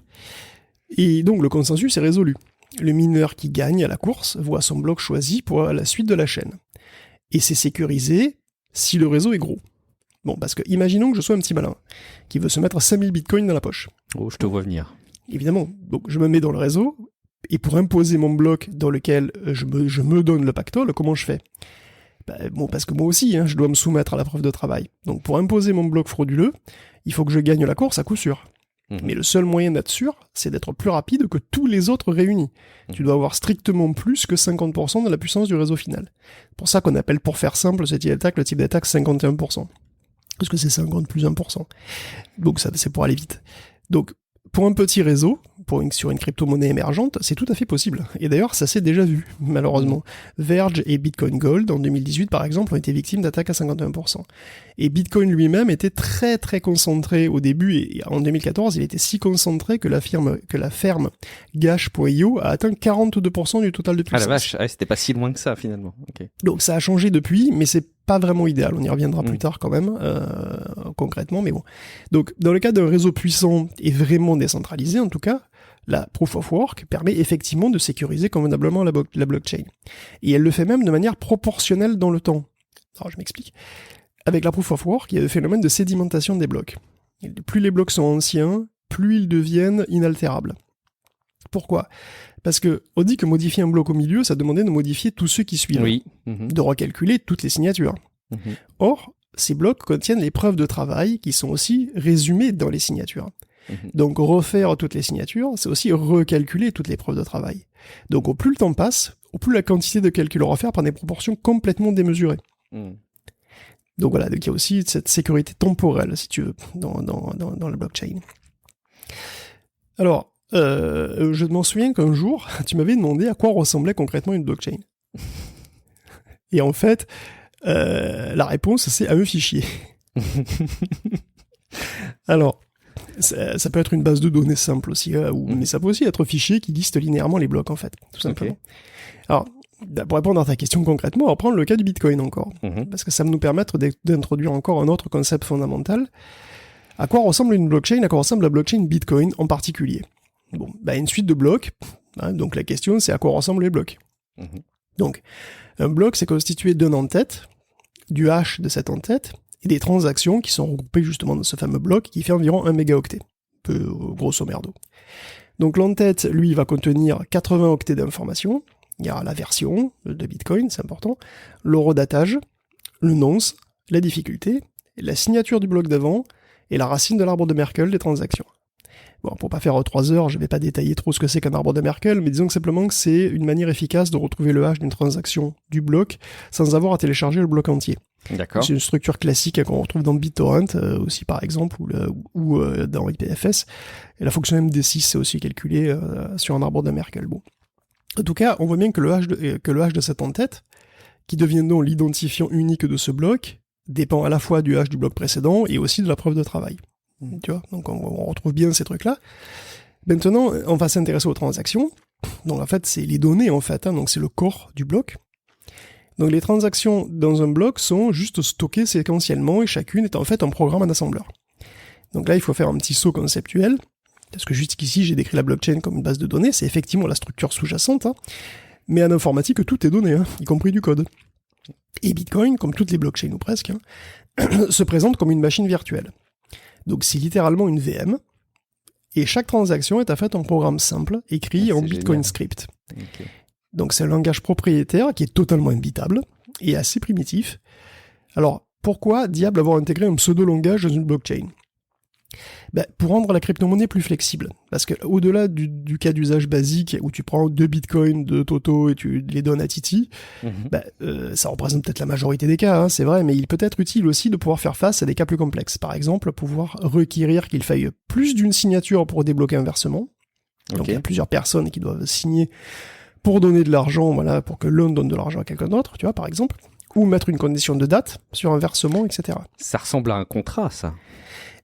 Et donc le consensus est résolu. Le mineur qui gagne à la course voit son bloc choisi pour la suite de la chaîne. Et c'est sécurisé si le réseau est gros. Bon, parce que imaginons que je sois un petit malin, qui veut se mettre 5000 bitcoins dans la poche. Oh, je te vois venir. Évidemment, donc je me mets dans le réseau, et pour imposer mon bloc dans lequel je me donne le pactole, comment je fais ? Parce que moi aussi, je dois me soumettre à la preuve de travail. Donc pour imposer mon bloc frauduleux, il faut que je gagne la course à coup sûr. Mais le seul moyen d'être sûr, c'est d'être plus rapide que tous les autres réunis. Tu dois avoir strictement plus que 50% de la puissance du réseau final. C'est pour ça qu'on appelle, pour faire simple, le type d'attaque 51%. Parce que c'est 50 plus 1%. Donc ça, c'est pour aller vite. Donc, pour un petit réseau, sur une crypto-monnaie émergente, c'est tout à fait possible. Et d'ailleurs, ça s'est déjà vu, malheureusement. Verge et Bitcoin Gold, en 2018 par exemple, ont été victimes d'attaques à 51%. Et Bitcoin lui-même était très très concentré au début, et en 2014, il était si concentré que la ferme Gash.io a atteint 42% du total de puissance. Ah la vache, c'était pas si loin que ça finalement. Okay. Donc ça a changé depuis, mais c'est pas vraiment idéal. On y reviendra plus tard quand même, concrètement, mais bon. Donc, dans le cas d'un réseau puissant et vraiment décentralisé, en tout cas, la Proof of Work permet effectivement de sécuriser convenablement la blockchain. Et elle le fait même de manière proportionnelle dans le temps. Alors, je m'explique. Avec la Proof of Work, il y a le phénomène de sédimentation des blocs. Et plus les blocs sont anciens, plus ils deviennent inaltérables. Pourquoi ? Parce que on dit que modifier un bloc au milieu, ça demandait de modifier tous ceux qui suivent, Oui. de recalculer toutes les signatures. Or, ces blocs contiennent les preuves de travail qui sont aussi résumées dans les signatures. Donc refaire toutes les signatures, c'est aussi recalculer toutes les preuves de travail. Donc au plus le temps passe, au plus la quantité de calcul à refaire prend des proportions complètement démesurées. Donc voilà, donc il y a aussi cette sécurité temporelle, si tu veux, dans la blockchain. Alors, je m'en souviens qu'un jour, tu m'avais demandé à quoi ressemblait concrètement une blockchain. Et en fait, la réponse, c'est à un fichier. Alors, ça peut être une base de données simple aussi, mais ça peut aussi être un fichier qui liste linéairement les blocs, en fait, tout simplement. Okay. Alors, pour répondre à ta question concrètement, on va prendre le cas du Bitcoin encore, parce que ça va nous permettre d'introduire encore un autre concept fondamental. À quoi ressemble une blockchain ? À quoi ressemble la blockchain Bitcoin en particulier ? Bon, une suite de blocs. Donc la question, c'est à quoi ressemblent les blocs. Donc, un bloc, c'est constitué d'un en-tête, du hash de cet en-tête, et des transactions qui sont regroupées justement dans ce fameux bloc qui fait environ 1 mégaoctet, grosso merdo. Donc l'en-tête, lui, va contenir 80 octets d'informations. Il y a la version de Bitcoin, c'est important, l'horodatage, le nonce, la difficulté, la signature du bloc d'avant, et la racine de l'arbre de Merkle des transactions. Bon, pour pas faire 3 heures, je vais pas détailler trop ce que c'est qu'un arbre de Merkle, mais disons que simplement que c'est une manière efficace de retrouver le hash d'une transaction du bloc sans avoir à télécharger le bloc entier. D'accord. C'est une structure classique qu'on retrouve dans BitTorrent aussi par exemple, ou dans IPFS. Et la fonction MD6 c'est aussi calculée sur un arbre de Merkle. Bon. En tout cas, on voit bien que le hash de cette en-tête, qui devient donc l'identifiant unique de ce bloc, dépend à la fois du hash du bloc précédent et aussi de la preuve de travail. Tu vois, donc on retrouve bien ces trucs-là. Maintenant, on va s'intéresser aux transactions. Donc en fait, c'est les données en fait, donc c'est le corps du bloc. Donc les transactions dans un bloc sont juste stockées séquentiellement et chacune est en fait un programme en assembleur. Donc là, il faut faire un petit saut conceptuel, parce que jusqu'ici, j'ai décrit la blockchain comme une base de données, c'est effectivement la structure sous-jacente, mais en informatique, tout est donné, y compris du code. Et Bitcoin, comme toutes les blockchains ou presque, se présente comme une machine virtuelle. Donc c'est littéralement une VM, et chaque transaction est en fait un programme simple, écrit en Bitcoin script. Okay. Donc c'est un langage propriétaire qui est totalement imbitable, et assez primitif. Alors, pourquoi diable avoir intégré un pseudo-langage dans une blockchain ? Pour rendre la crypto-monnaie plus flexible. Parce que au-delà du cas d'usage basique où tu prends 2 bitcoins de Toto et tu les donnes à Titi, ça représente peut-être la majorité des cas, c'est vrai, mais il peut être utile aussi de pouvoir faire face à des cas plus complexes. Par exemple, pouvoir requérir qu'il faille plus d'une signature pour débloquer un versement. Okay. Donc il y a plusieurs personnes qui doivent signer pour donner de l'argent, voilà, pour que l'un donne de l'argent à quelqu'un d'autre, tu vois, par exemple. Ou mettre une condition de date sur un versement, etc. Ça ressemble à un contrat, ça.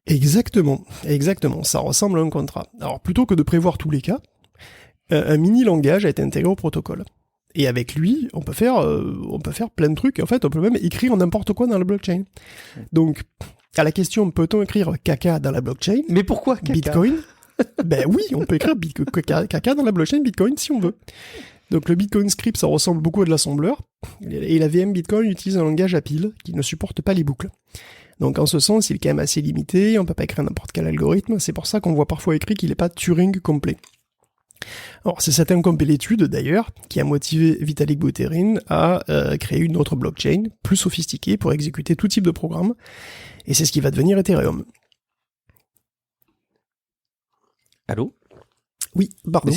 Exactement, ça ressemble à un contrat. Alors plutôt que de prévoir tous les cas, un mini-langage a été intégré au protocole. Et avec lui, on peut faire plein de trucs. En fait, on peut même écrire n'importe quoi dans la blockchain. Donc, à la question, peut-on écrire caca dans la blockchain ? Mais pourquoi caca ? Bitcoin ? Oui, on peut écrire caca dans la blockchain Bitcoin si on veut. Donc le Bitcoin script, ça ressemble beaucoup à de l'assembleur. Et la VM Bitcoin utilise un langage à piles qui ne supporte pas les boucles. Donc en ce sens, il est quand même assez limité, on peut pas écrire n'importe quel algorithme, c'est pour ça qu'on voit parfois écrit qu'il n'est pas Turing complet. Alors c'est cette incomplétude d'ailleurs qui a motivé Vitalik Buterin à créer une autre blockchain plus sophistiquée pour exécuter tout type de programme, et c'est ce qui va devenir Ethereum. Allô ? Oui, pardon.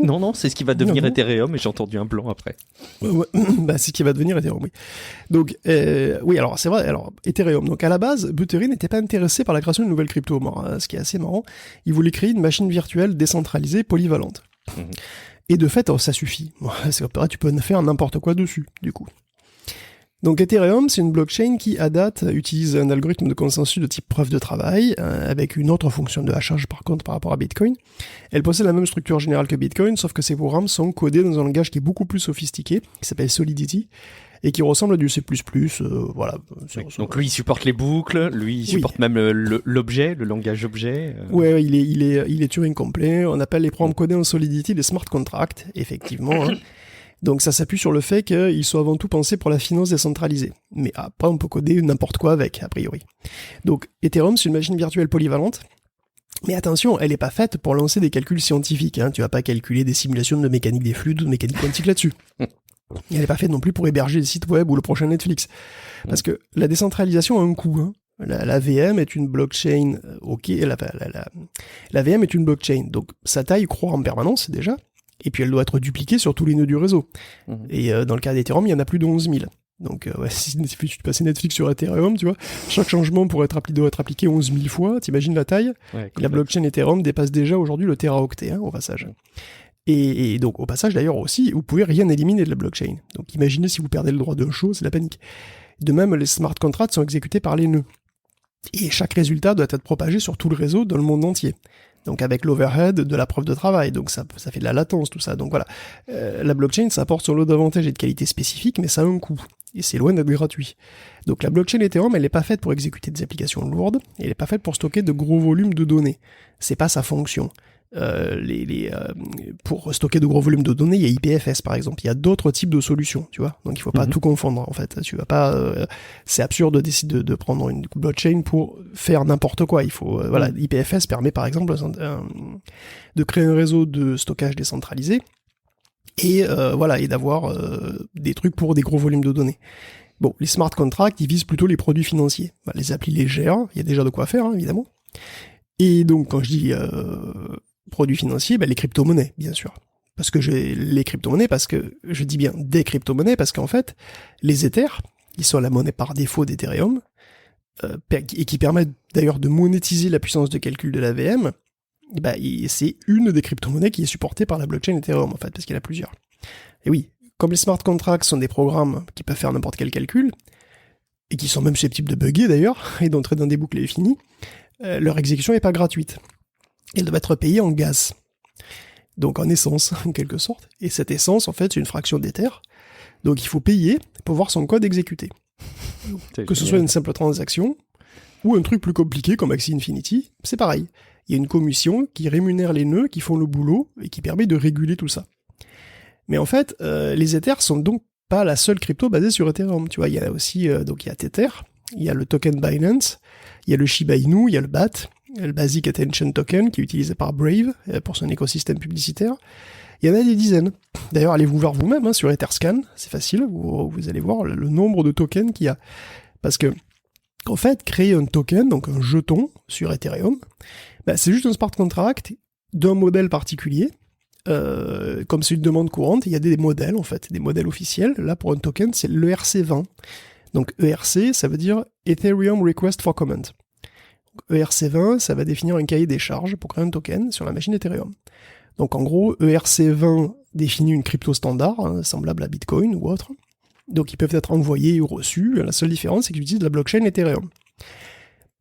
Non, c'est ce qui va devenir Ethereum, et j'ai entendu un blanc après. Ouais, c'est ce qui va devenir Ethereum, oui. Donc, oui, alors c'est vrai, alors Ethereum. Donc à la base, Buterin n'était pas intéressé par la création d'une nouvelle crypto, ce qui est assez marrant. Il voulait créer une machine virtuelle décentralisée, polyvalente. Et de fait, ça suffit. Tu peux faire n'importe quoi dessus, du coup. Donc Ethereum, c'est une blockchain qui, à date, utilise un algorithme de consensus de type preuve de travail, avec une autre fonction de hachage par contre par rapport à Bitcoin. Elle possède la même structure générale que Bitcoin, sauf que ces programmes sont codés dans un langage qui est beaucoup plus sophistiqué, qui s'appelle Solidity, et qui ressemble à du C++, voilà. Donc lui, il supporte les boucles, lui, il supporte même l'objet, le langage objet. Ouais, il est Turing complet. On appelle les programmes codés en Solidity des smart contracts, effectivement. Hein. Donc ça s'appuie sur le fait qu'ils soient avant tout pensés pour la finance décentralisée. Mais après, on peut coder n'importe quoi avec, a priori. Donc Ethereum, c'est une machine virtuelle polyvalente. Mais attention, elle n'est pas faite pour lancer des calculs scientifiques. Hein. Tu vas pas calculer des simulations de mécanique des fluides ou de mécanique quantique là-dessus. Elle n'est pas faite non plus pour héberger des sites web ou le prochain Netflix. Parce que la décentralisation a un coût. Hein. La VM est une blockchain. La VM est une blockchain. Donc sa taille croît en permanence déjà. Et puis elle doit être dupliquée sur tous les nœuds du réseau. Et dans le cas d'Ethereum, il y en a plus de 11 000. Donc si tu passais Netflix sur Ethereum, tu vois, chaque changement doit être appliqué 11 000 fois. T'imagines la taille? La blockchain Ethereum dépasse déjà aujourd'hui le teraoctet, au passage. Et donc, au passage, d'ailleurs, aussi, vous pouvez rien éliminer de la blockchain. Donc, imaginez si vous perdez le droit d'un show, c'est la panique. De même, les smart contracts sont exécutés par les nœuds. Et chaque résultat doit être propagé sur tout le réseau dans le monde entier. Donc, avec l'overhead de la preuve de travail. Donc, ça fait de la latence, tout ça. Donc, voilà. La blockchain, ça apporte son lot d'avantages et de qualités spécifiques, mais ça a un coût. Et c'est loin d'être gratuit. Donc, la blockchain Ethereum, elle n'est pas faite pour exécuter des applications lourdes. Elle n'est pas faite pour stocker de gros volumes de données. C'est pas sa fonction. Pour stocker de gros volumes de données, il y a IPFS par exemple. Il y a d'autres types de solutions, tu vois. Donc il faut pas tout confondre en fait. Tu vas pas. C'est absurde de décider de prendre une blockchain pour faire n'importe quoi. Il faut voilà. IPFS permet par exemple de créer un réseau de stockage décentralisé et voilà et d'avoir des trucs pour des gros volumes de données. Bon, les smart contracts, ils visent plutôt les produits financiers. Les applis légères, il y a déjà de quoi faire évidemment. Et donc quand je dis produits financiers, les crypto-monnaies, bien sûr. Parce que les crypto-monnaies, parce que je dis bien des crypto-monnaies, parce qu'en fait, les Ethers, qui sont la monnaie par défaut d'Ethereum, et qui permettent d'ailleurs de monétiser la puissance de calcul de la VM, c'est une des crypto-monnaies qui est supportée par la blockchain Ethereum, en fait, parce qu'il y en a plusieurs. Et oui, comme les smart contracts sont des programmes qui peuvent faire n'importe quel calcul, et qui sont même susceptibles de bugger d'ailleurs, et d'entrer dans des boucles infinies, leur exécution n'est pas gratuite. Elle doit être payée en gaz. Donc en essence, en quelque sorte. Et cette essence, en fait, c'est une fraction d'Ether. Donc il faut payer pour voir son code exécuté. Que ce soit une simple transaction, ou un truc plus compliqué comme Axie Infinity, c'est pareil. Il y a une commission qui rémunère les nœuds qui font le boulot, et qui permet de réguler tout ça. Mais en fait, les Ethers sont donc pas la seule crypto basée sur Ethereum. Tu vois, il y a aussi, donc il y a Tether, il y a le token Binance, il y a le Shiba Inu, il y a le BAT, le Basic Attention Token, qui est utilisé par Brave pour son écosystème publicitaire. Il y en a des dizaines. D'ailleurs, allez vous voir vous-même sur Etherscan, c'est facile, vous allez voir le nombre de tokens qu'il y a. Parce que, en fait, créer un token, donc un jeton sur Ethereum, c'est juste un smart contract d'un modèle particulier. Comme c'est une demande courante, il y a des modèles, en fait, des modèles officiels. Là, pour un token, c'est l'ERC20. Donc ERC, ça veut dire Ethereum Request for Comment. ERC20, ça va définir un cahier des charges pour créer un token sur la machine Ethereum. Donc en gros, ERC20 définit une crypto standard, semblable à Bitcoin ou autre. Donc ils peuvent être envoyés ou reçus. La seule différence, c'est qu'ils utilisent la blockchain Ethereum.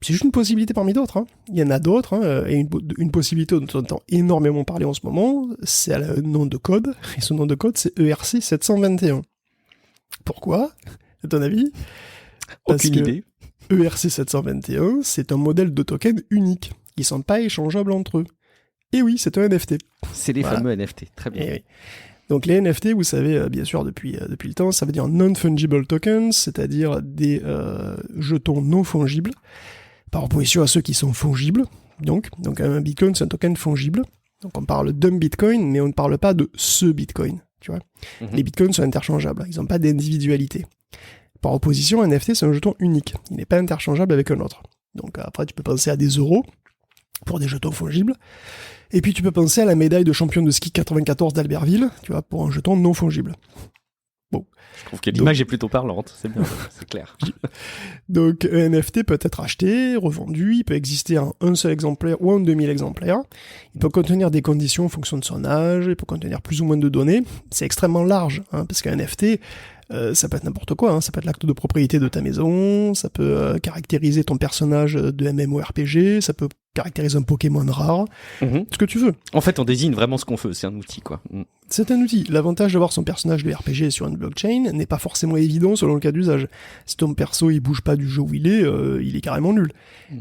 C'est juste une possibilité parmi d'autres. Il y en a d'autres, et une possibilité dont on entend énormément parler en ce moment, c'est un nom de code, et ce nom de code, c'est ERC721. Pourquoi, à ton avis? Aucune idée. ERC721, c'est un modèle de token unique. Ils ne sont pas échangeables entre eux. Et oui, c'est un NFT. C'est les fameux NFT, très bien. Oui. Donc les NFT, vous savez, bien sûr, depuis le temps, ça veut dire non-fungible tokens, c'est-à-dire des jetons non fongibles, par opposition à ceux qui sont fongibles. Donc un Bitcoin, c'est un token fongible. Donc on parle d'un Bitcoin, mais on ne parle pas de ce Bitcoin. Tu vois. Les Bitcoins sont interchangeables, ils n'ont pas d'individualité. Par opposition, un NFT, c'est un jeton unique. Il n'est pas interchangeable avec un autre. Donc après, tu peux penser à des euros pour des jetons fongibles. Et puis tu peux penser à la médaille de champion de ski 94 d'Albertville, tu vois, pour un jeton non fongible. Bon. Je trouve que l'image est plutôt parlante, c'est bien, c'est clair. Donc un NFT peut être acheté, revendu, il peut exister en un seul exemplaire ou en 2000 exemplaires. Il peut contenir des conditions en fonction de son âge, il peut contenir plus ou moins de données. C'est extrêmement large, parce qu'un NFT, Ça peut être n'importe quoi, hein. Ça peut être l'acte de propriété de ta maison, ça peut caractériser ton personnage de MMORPG, ça peut caractériser un Pokémon rare, ce que tu veux. En fait, on désigne vraiment ce qu'on veut, c'est un outil, quoi. C'est un outil. L'avantage d'avoir son personnage de RPG sur une blockchain n'est pas forcément évident selon le cas d'usage. Si ton perso il bouge pas du jeu où il est carrément nul.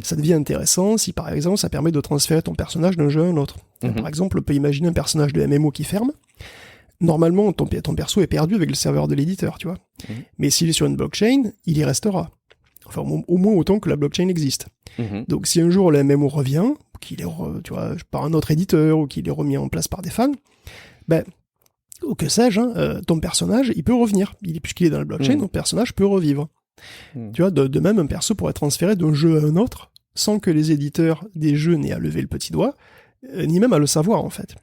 Ça devient intéressant si par exemple ça permet de transférer ton personnage d'un jeu à un autre. Par exemple, on peut imaginer un personnage de MMO qui ferme. Normalement, ton perso est perdu avec le serveur de l'éditeur, tu vois. Mais s'il est sur une blockchain, il y restera. Enfin, au moins autant que la blockchain existe. Donc, si un jour le MMO revient, qu'il est, tu vois, par un autre éditeur, ou qu'il est remis en place par des fans, ben, ou que sais-je, hein, ton personnage, il peut revenir. Puisqu'il est dans la blockchain, ton personnage peut revivre. Tu vois, de même, un perso pourrait être transféré d'un jeu à un autre, sans que les éditeurs des jeux n'aient à lever le petit doigt, ni même à le savoir, en fait.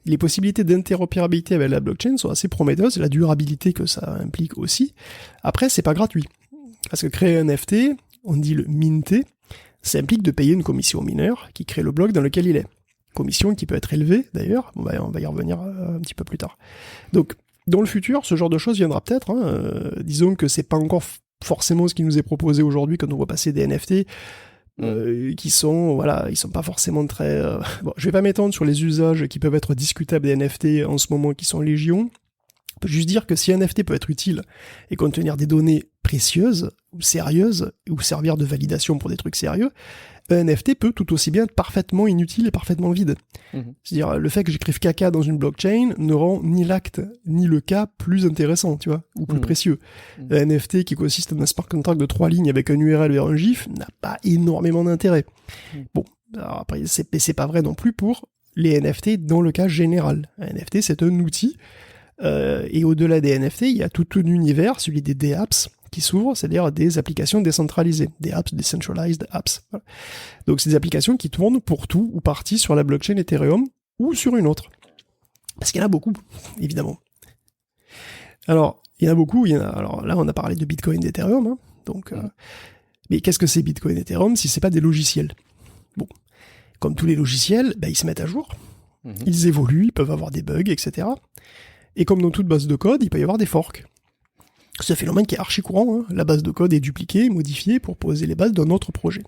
Les possibilités d'interopérabilité avec la blockchain sont assez prometteuses, la durabilité que ça implique aussi. Après, c'est pas gratuit. Parce que créer un NFT, on dit le minter, ça implique de payer une commission au mineur qui crée le bloc dans lequel il est. Commission qui peut être élevée, d'ailleurs, on va y revenir un petit peu plus tard. Donc, dans le futur, ce genre de choses viendra peut-être. Disons que c'est pas encore forcément ce qui nous est proposé aujourd'hui quand on voit passer des NFT, qui sont, voilà, ils sont pas forcément très... Bon, je vais pas m'étendre sur les usages qui peuvent être discutables des NFT en ce moment qui sont légion. On peut juste dire que si un NFT peut être utile et contenir des données précieuses ou sérieuses ou servir de validation pour des trucs sérieux, un NFT peut tout aussi bien être parfaitement inutile et parfaitement vide. C'est-à-dire, le fait que j'écrive caca dans une blockchain ne rend ni l'acte ni le cas plus intéressant, tu vois, ou plus précieux. Un NFT qui consiste en un smart contract de 3 lignes avec un URL vers un GIF n'a pas énormément d'intérêt. Bon, alors après, c'est pas vrai non plus pour les NFT dans le cas général. Un NFT, c'est un outil, et au-delà des NFT, il y a tout un univers, celui des DApps, qui s'ouvrent, c'est-à-dire des applications décentralisées, des apps, decentralized apps. Voilà. Donc c'est des applications qui tournent pour tout ou partie sur la blockchain Ethereum ou sur une autre. Parce qu'il y en a beaucoup, évidemment. Alors, il y en a beaucoup, alors là on a parlé de Bitcoin et d'Ethereum, hein, donc, mais qu'est-ce que c'est Bitcoin et Ethereum si c'est pas des logiciels? Bon, comme tous les logiciels, ils se mettent à jour, ils évoluent, ils peuvent avoir des bugs, etc. Et comme dans toute base de code, il peut y avoir des forks. C'est un phénomène qui est archi courant, hein. La base de code est dupliquée, modifiée pour poser les bases d'un autre projet.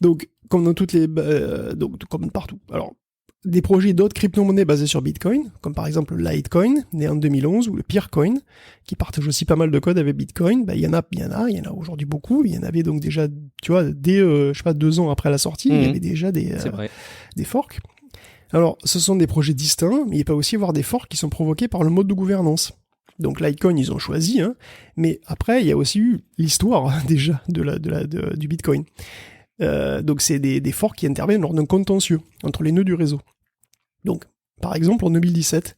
Donc, comme dans toutes les, comme partout. Alors, des projets d'autres crypto-monnaies basées sur Bitcoin, comme par exemple Litecoin, né en 2011, ou le Peercoin, qui partage aussi pas mal de code avec Bitcoin, il y en a aujourd'hui beaucoup. Il y en avait donc déjà, tu vois, dès, 2 ans après la sortie, il y avait déjà des forks. Alors, ce sont des projets distincts, mais il peut aussi y avoir des forks qui sont provoqués par le mode de gouvernance. Donc Litecoin, ils ont choisi, hein, mais après, il y a aussi eu l'histoire, déjà, du Bitcoin. Donc c'est des forks qui interviennent lors d'un contentieux entre les nœuds du réseau. Donc, par exemple, en 2017,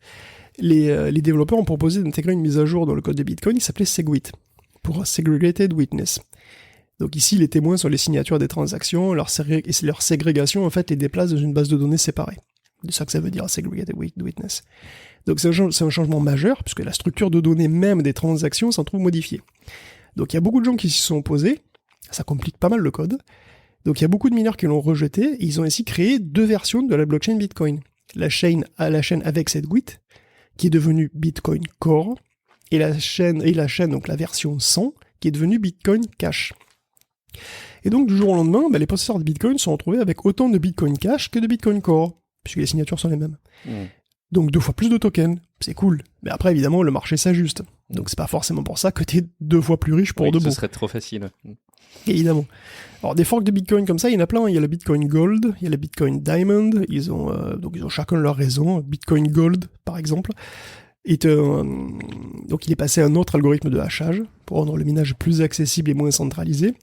les développeurs ont proposé d'intégrer une mise à jour dans le code de Bitcoin qui s'appelait SegWit, pour Segregated Witness. Donc ici, les témoins sont les signatures des transactions, leur ségrégation, en fait, les déplace dans une base de données séparée. C'est ça que ça veut dire, Segregated Witness. Donc c'est un changement majeur, puisque la structure de données même des transactions s'en trouve modifiée. Donc il y a beaucoup de gens qui s'y sont opposés, ça complique pas mal le code. Donc il y a beaucoup de mineurs qui l'ont rejeté, et ils ont ainsi créé 2 versions de la blockchain Bitcoin. La chaîne avec SegWit, qui est devenue Bitcoin Core, et la chaîne, donc la version 100, qui est devenue Bitcoin Cash. Et donc du jour au lendemain, les possesseurs de Bitcoin se sont retrouvés avec autant de Bitcoin Cash que de Bitcoin Core, puisque les signatures sont les mêmes. Donc 2 fois plus de tokens, c'est cool. Mais après, évidemment, le marché s'ajuste. Donc c'est pas forcément pour ça que t'es 2 fois plus riche pour de bon. Ce serait trop facile. Évidemment. Alors des forks de Bitcoin comme ça, il y en a plein. Il y a le Bitcoin Gold, il y a le Bitcoin Diamond. Ils ont chacun leur raison. Bitcoin Gold, par exemple, donc il est passé à un autre algorithme de hachage pour rendre le minage plus accessible et moins centralisé.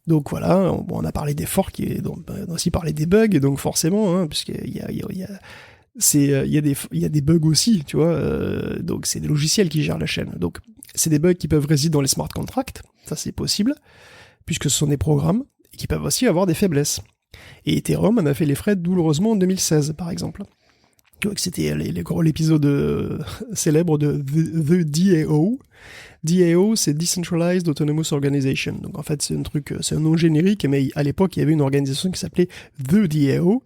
Donc voilà, on a parlé des forks, on a aussi parlé des bugs, et donc forcément, hein, puisqu'il y a des bugs aussi, tu vois, donc c'est des logiciels qui gèrent la chaîne. Donc c'est des bugs qui peuvent résider dans les smart contracts, ça c'est possible, puisque ce sont des programmes, et qui peuvent aussi avoir des faiblesses. Et Ethereum en a fait les frais douloureusement en 2016, par exemple. Donc c'était l'épisode célèbre de The DAO, DAO, c'est Decentralized Autonomous Organization. Donc en fait, c'est un nom générique, mais à l'époque, il y avait une organisation qui s'appelait The DAO,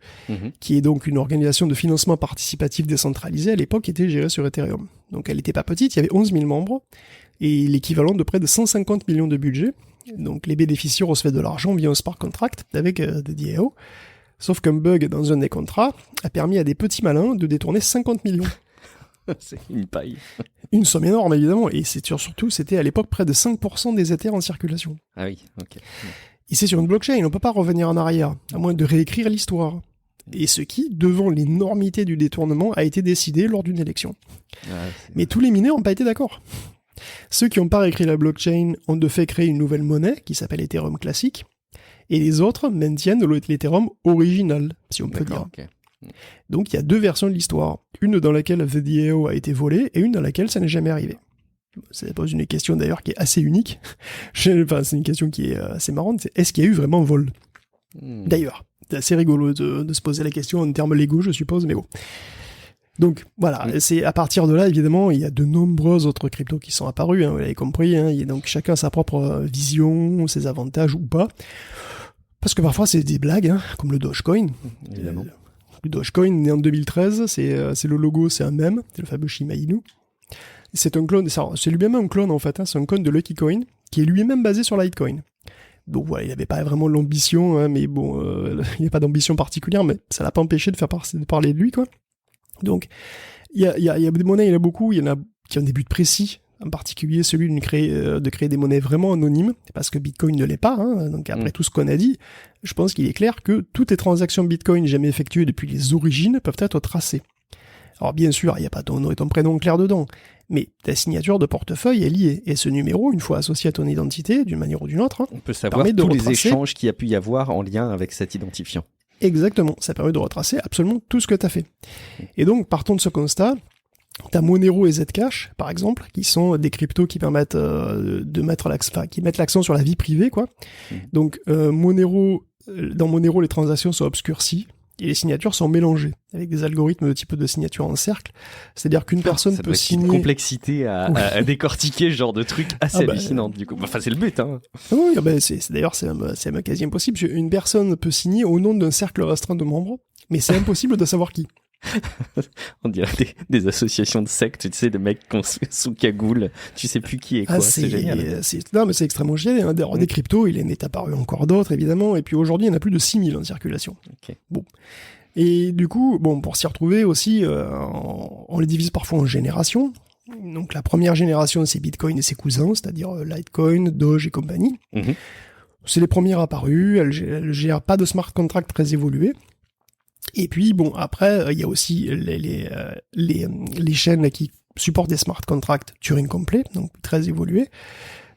qui est donc une organisation de financement participatif décentralisée. À l'époque, qui était gérée sur Ethereum. Donc elle n'était pas petite, il y avait 11 000 membres, et l'équivalent de près de 150 millions de budget. Donc les bénéficiaires recevaient de l'argent via un smart contract avec The DAO. Sauf qu'un bug dans un des contrats a permis à des petits malins de détourner 50 millions. C'est une paille. Une somme énorme, évidemment, et surtout, c'était à l'époque près de 5% des Ethers en circulation. Ah oui, ok. Et c'est sur une blockchain, on ne peut pas revenir en arrière, à moins de réécrire l'histoire. Et ce qui, devant l'énormité du détournement, a été décidé lors d'une élection. Mais tous les mineurs n'ont pas été d'accord. Ceux qui n'ont pas réécrit la blockchain ont de fait créé une nouvelle monnaie, qui s'appelle Ethereum classique, et les autres maintiennent l'Ethereum original, si on peut dire. Okay. Donc il y a deux versions de l'histoire. Une dans laquelle The DAO a été volé, et une dans laquelle ça n'est jamais arrivé. Ça pose une question d'ailleurs qui est assez unique. Enfin, c'est une question qui est assez marrante, c'est est-ce qu'il y a eu vraiment vol D'ailleurs, c'est assez rigolo de se poser la question en termes légaux, je suppose, mais bon. Donc voilà, c'est à partir de là, évidemment, il y a de nombreuses autres cryptos qui sont apparus, vous l'avez compris, et donc chacun a sa propre vision, ses avantages ou pas. Parce que parfois c'est des blagues, comme le Dogecoin. Évidemment. Le Dogecoin, né en 2013, c'est le logo, c'est un mème, c'est le fameux Shiba Inu. C'est un clone, c'est lui-même un clone en fait, c'est un clone de Lucky Coin, qui est lui-même basé sur Litecoin. Donc voilà, il n'avait pas vraiment l'ambition, mais bon, il n'y a pas d'ambition particulière, mais ça l'a pas empêché de parler de lui, quoi. Donc, il y a des monnaies, il y en a beaucoup, il y en a qui ont des buts précis, en particulier celui de créer des monnaies vraiment anonymes, parce que Bitcoin ne l'est pas, donc après tout ce qu'on a dit, je pense qu'il est clair que toutes les transactions Bitcoin jamais effectuées depuis les origines peuvent être tracées. Alors bien sûr, il n'y a pas ton nom et ton prénom clair dedans, mais ta signature de portefeuille est liée, et ce numéro, une fois associé à ton identité, d'une manière ou d'une autre, on peut savoir tous les échanges qu'il y a pu y avoir en lien avec cet identifiant. Exactement, ça permet de retracer absolument tout ce que tu as fait. Et donc, partons de ce constat, tu as Monero et Zcash, par exemple, qui sont des cryptos qui permettent qui mettent l'accent sur la vie privée, quoi. Donc, dans Monero, les transactions sont obscurcies, et les signatures sont mélangées, avec des algorithmes de type de signature en cercle. C'est-à-dire qu'une personne peut signer... une complexité à décortiquer, ce genre de truc assez hallucinante, du coup. Enfin, c'est le but, hein. Oui, d'ailleurs, c'est même quasi impossible. Une personne peut signer au nom d'un cercle restreint de membres, mais c'est impossible de savoir qui. On dirait des associations de sectes, tu sais, de mecs sous cagoule, tu sais plus qui est quoi, c'est génial. Non, mais c'est extrêmement génial. Des cryptos, il en est apparu encore d'autres, évidemment, et puis aujourd'hui, il y en a plus de 6000 en circulation. Okay. Bon. Et du coup, pour s'y retrouver aussi, on les divise parfois en générations. Donc la première génération, c'est Bitcoin et ses cousins, c'est-à-dire Litecoin, Doge et compagnie. C'est les premières apparues, elles gèrent pas de smart contract très évolués. Et puis, après, il y a aussi les chaînes qui supportent des smart contracts Turing complet, donc très évolués.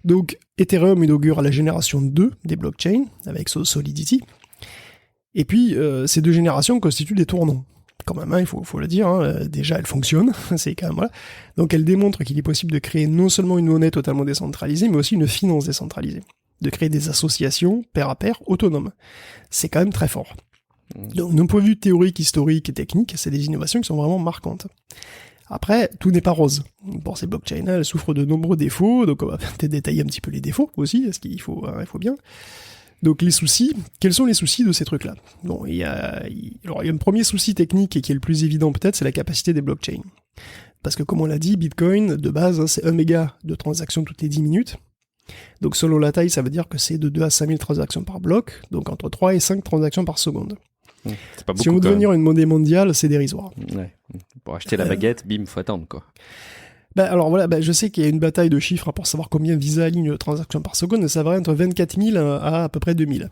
Donc, Ethereum inaugure la génération 2 des blockchains, avec Solidity. Et puis, ces deux générations constituent des tournants. Quand même, il faut le dire, déjà, elles fonctionnent, c'est quand même, voilà. Donc, elles démontrent qu'il est possible de créer non seulement une monnaie totalement décentralisée, mais aussi une finance décentralisée. De créer des associations, pair à pair, autonomes. C'est quand même très fort. Donc, d'un point de vue théorique, historique et technique, c'est des innovations qui sont vraiment marquantes. Après, tout n'est pas rose. Pour ces blockchains, elles souffrent de nombreux défauts, donc on va peut-être détailler un petit peu les défauts aussi, parce qu'il faut bien. Donc les soucis, quels sont les soucis de ces trucs-là ? Il y a un premier souci technique et qui est le plus évident peut-être, c'est la capacité des blockchains. Parce que comme on l'a dit, Bitcoin, de base, c'est 1 méga de transactions toutes les 10 minutes. Donc selon la taille, ça veut dire que c'est de 2 à 5000 transactions par bloc, donc entre 3 et 5 transactions par seconde. C'est pas beaucoup, si on veut devenir une monnaie mondiale, c'est dérisoire. Ouais. Pour acheter la baguette, bim, faut attendre, quoi. Alors voilà, je sais qu'il y a une bataille de chiffres pour savoir combien Visa aligne de transactions par seconde, mais ça varie entre 24 000 à peu près 2000.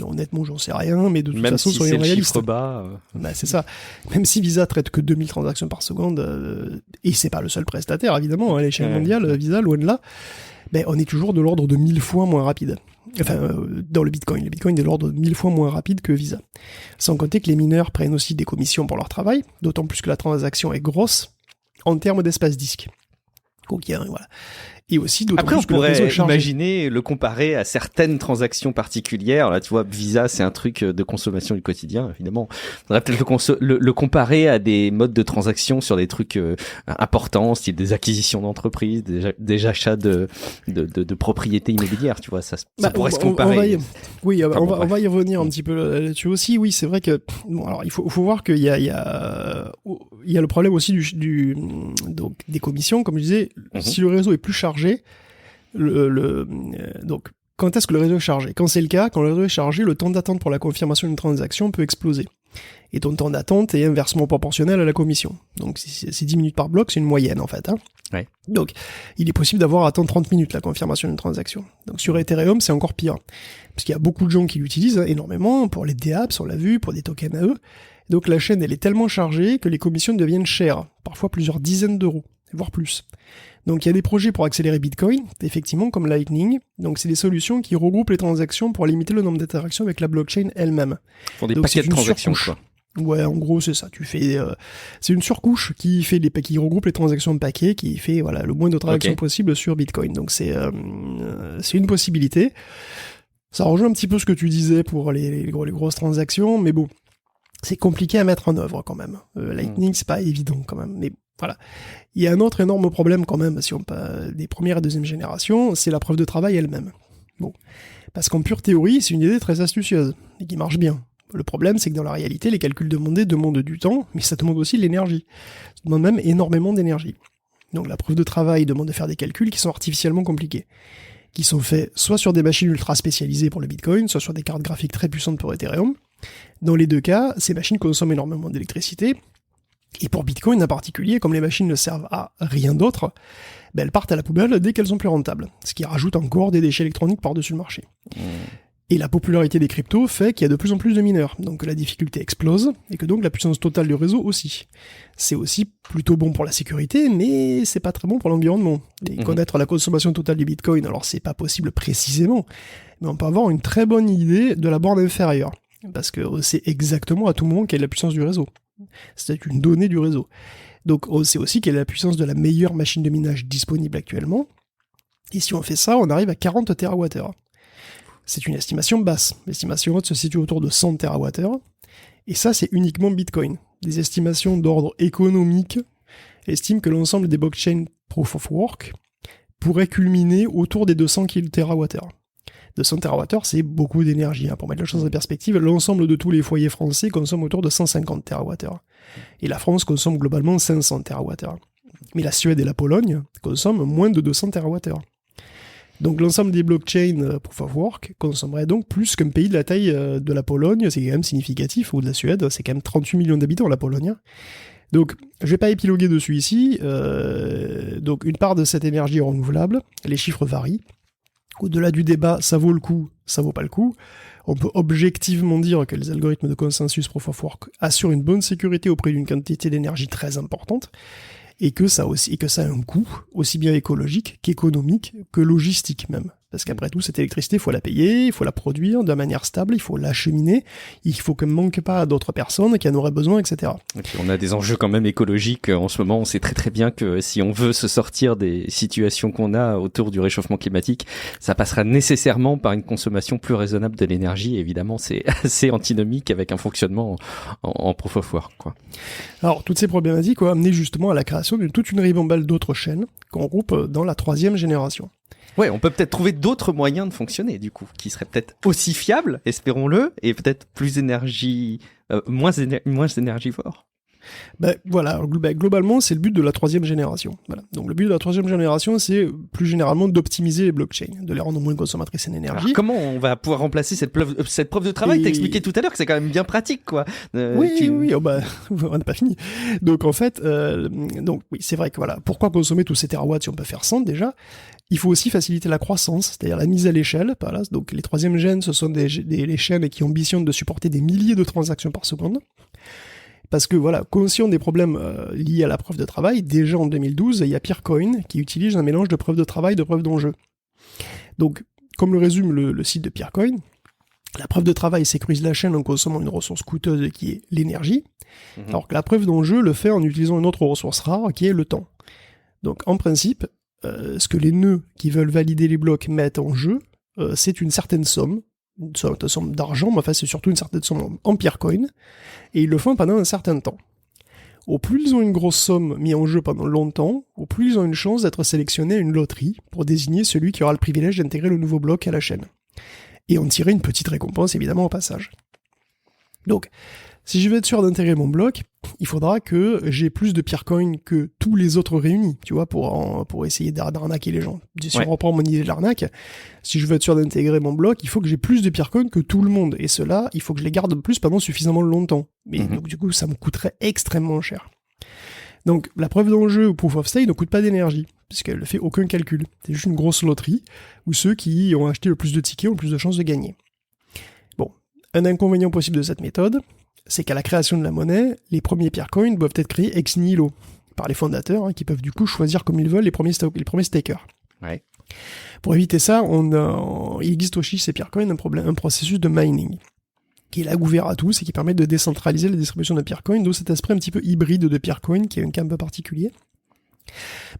Honnêtement, j'en sais rien, mais de toute façon, soyons réalistes. Même si c'est le chiffre bas... c'est ça. Même si Visa traite que 2000 transactions par seconde, et c'est pas le seul prestataire, évidemment, à l'échelle mondiale, Visa, loin de là, on est toujours de l'ordre de 1000 fois moins rapide. Enfin, dans le Bitcoin. Le Bitcoin est de l'ordre de 1000 fois moins rapide que Visa. Sans compter que les mineurs prennent aussi des commissions pour leur travail, d'autant plus que la transaction est grosse en termes d'espace disque. Donc, voilà. Et aussi, d'autant Après, on plus que le réseau pourrait est chargé. imaginer le comparer à certaines transactions particulières. Là, tu vois, Visa, c'est un truc de consommation du quotidien, évidemment. On devrait peut-être le comparer à des modes de transaction sur des trucs importants, style des acquisitions d'entreprises, des achats de propriétés immobilières, tu vois. Ça pourrait se comparer. On va y revenir un petit peu là-dessus aussi. Oui, c'est vrai que bon, alors il faut voir qu'il y a le problème aussi donc des commissions, comme je disais. Si le réseau est plus chargé, donc quand est-ce que le réseau est chargé? Quand c'est le cas, quand le réseau est chargé, le temps d'attente pour la confirmation d'une transaction peut exploser. Et ton temps d'attente est inversement proportionnel à la commission. Donc c'est 10 minutes par bloc, c'est une moyenne en fait. Hein. Ouais. Donc il est possible d'avoir à attendre 30 minutes la confirmation d'une transaction. Donc sur Ethereum, c'est encore pire. Parce qu'il y a beaucoup de gens qui l'utilisent énormément pour les dApps, on l'a vu, pour des tokens à eux. Donc la chaîne, elle est tellement chargée que les commissions deviennent chères, parfois plusieurs dizaines d'euros, voire plus. Donc il y a des projets pour accélérer Bitcoin, effectivement, comme Lightning. Donc c'est des solutions qui regroupent les transactions pour limiter le nombre d'interactions avec la blockchain elle-même. Pour des paquets de transactions, quoi. Ouais, en gros, c'est ça. C'est une surcouche qui regroupe les transactions de paquets, qui fait, voilà, le moins de transactions possible sur Bitcoin. Donc c'est une possibilité. Ça rejoint un petit peu ce que tu disais pour les grosses transactions, mais bon, c'est compliqué à mettre en œuvre quand même. Lightning, c'est pas évident quand même, mais voilà. Il y a un autre énorme problème quand même, si on parle des première et deuxième générations, c'est la preuve de travail elle-même. Bon. Parce qu'en pure théorie, c'est une idée très astucieuse, et qui marche bien. Le problème, c'est que dans la réalité, les calculs demandés demandent du temps, mais ça demande aussi de l'énergie. Ça demande même énormément d'énergie. Donc la preuve de travail demande de faire des calculs qui sont artificiellement compliqués, qui sont faits soit sur des machines ultra spécialisées pour le Bitcoin, soit sur des cartes graphiques très puissantes pour Ethereum. Dans les deux cas, ces machines consomment énormément d'électricité, et pour Bitcoin en particulier, comme les machines ne servent à rien d'autre, ben elles partent à la poubelle dès qu'elles sont plus rentables, ce qui rajoute encore des déchets électroniques par-dessus le marché. Et la popularité des cryptos fait qu'il y a de plus en plus de mineurs, donc la difficulté explose, et que donc la puissance totale du réseau aussi. C'est aussi plutôt bon pour la sécurité, mais c'est pas très bon pour l'environnement. Et connaître la consommation totale du Bitcoin, alors c'est pas possible précisément, mais on peut avoir une très bonne idée de la borne inférieure, parce que c'est exactement à tout moment quelle est la puissance du réseau. C'est une donnée du réseau. Donc on sait aussi quelle est la puissance de la meilleure machine de minage disponible actuellement, et si on fait ça, on arrive à 40 TWh. C'est une estimation basse. L'estimation haute se situe autour de 100 TWh. Et ça, c'est uniquement Bitcoin. Des estimations d'ordre économique estiment que l'ensemble des blockchains Proof of Work pourrait culminer autour des 200 TWh. 200 TWh, c'est beaucoup d'énergie. Pour mettre la chose en perspective, l'ensemble de tous les foyers français consomme autour de 150 TWh. Et la France consomme globalement 500 TWh. Mais la Suède et la Pologne consomment moins de 200 TWh. Donc l'ensemble des blockchains Proof of Work consommerait donc plus qu'un pays de la taille de la Pologne, c'est quand même significatif, ou de la Suède, c'est quand même 38 millions d'habitants la Pologne. Donc je vais pas épiloguer dessus ici, donc une part de cette énergie est renouvelable, les chiffres varient. Au-delà du débat, ça vaut le coup, ça vaut pas le coup. On peut objectivement dire que les algorithmes de consensus Proof of Work assurent une bonne sécurité auprès d'une quantité d'énergie très importante, et que ça a un coût, aussi bien écologique qu'économique, que logistique même. Parce qu'après tout, cette électricité, il faut la payer, il faut la produire de manière stable, il faut l'acheminer, il faut qu'elle ne manque pas à d'autres personnes qui en auraient besoin, etc. Et puis on a des enjeux quand même écologiques. En ce moment, on sait très très bien que si on veut se sortir des situations qu'on a autour du réchauffement climatique, ça passera nécessairement par une consommation plus raisonnable de l'énergie. Évidemment, c'est assez antinomique avec un fonctionnement en Proof of Work, quoi. Alors, toutes ces problématiques ont amené justement à la création de toute une ribambelle d'autres chaînes qu'on groupe dans la 3e génération. Ouais, on peut peut-être trouver d'autres moyens de fonctionner, du coup, qui seraient peut-être aussi fiables, espérons-le, et peut-être moins énergivores. Voilà, globalement, c'est le but de la 3e génération. Voilà. Donc le but de la 3e génération, c'est plus généralement d'optimiser les blockchains, de les rendre moins consommatrices en énergie. Alors, comment on va pouvoir remplacer cette preuve de travail? T'as expliqué tout à l'heure que c'est quand même bien pratique, quoi. Oui, on n'a pas fini. Donc en fait, oui, c'est vrai que voilà, pourquoi consommer tous ces terawatts si on peut faire 100 déjà? Il faut aussi faciliter la croissance, c'est-à-dire la mise à l'échelle. Voilà. Donc les 3e gènes, ce sont des chaînes qui ambitionnent de supporter des milliers de transactions par seconde. Parce que voilà, conscient des problèmes liés à la preuve de travail, déjà en 2012, il y a Peercoin qui utilise un mélange de preuve de travail et de preuve d'enjeu. Donc, comme le résume le site de Peercoin, la preuve de travail sécurise la chaîne en consommant une ressource coûteuse qui est l'énergie, alors que la preuve d'enjeu le fait en utilisant une autre ressource rare qui est le temps. Donc en principe, ce que les nœuds qui veulent valider les blocs mettent en jeu, c'est une certaine somme d'argent, mais enfin c'est surtout une certaine somme en Peercoin, et ils le font pendant un certain temps. Au plus ils ont une grosse somme mise en jeu pendant longtemps, au plus ils ont une chance d'être sélectionnés à une loterie pour désigner celui qui aura le privilège d'intégrer le nouveau bloc à la chaîne. Et en tirer une petite récompense évidemment au passage. Donc, si je veux être sûr d'intégrer mon bloc, il faudra que j'ai plus de Peercoin que tous les autres réunis, tu vois, pour essayer d'arnaquer les gens. Si on reprend mon idée de l'arnaque, si je veux être sûr d'intégrer mon bloc, il faut que j'ai plus de Peercoin que tout le monde. Et cela, il faut que je les garde plus pendant suffisamment longtemps. Mais donc du coup, ça me coûterait extrêmement cher. Donc, la preuve d'enjeu ou Proof of Stake ne coûte pas d'énergie, puisqu'elle ne fait aucun calcul. C'est juste une grosse loterie, où ceux qui ont acheté le plus de tickets ont le plus de chances de gagner. Bon, un inconvénient possible de cette méthode, c'est qu'à la création de la monnaie, les premiers Peercoin doivent être créés ex nihilo par les fondateurs, qui peuvent du coup choisir comme ils veulent les premiers stakers. Ouais. Pour éviter ça, il existe aussi chez Peercoin un processus de mining, qui est là ouvert à tous et qui permet de décentraliser la distribution de Peercoin, d'où cet esprit un petit peu hybride de Peercoin, qui est un cas un peu particulier.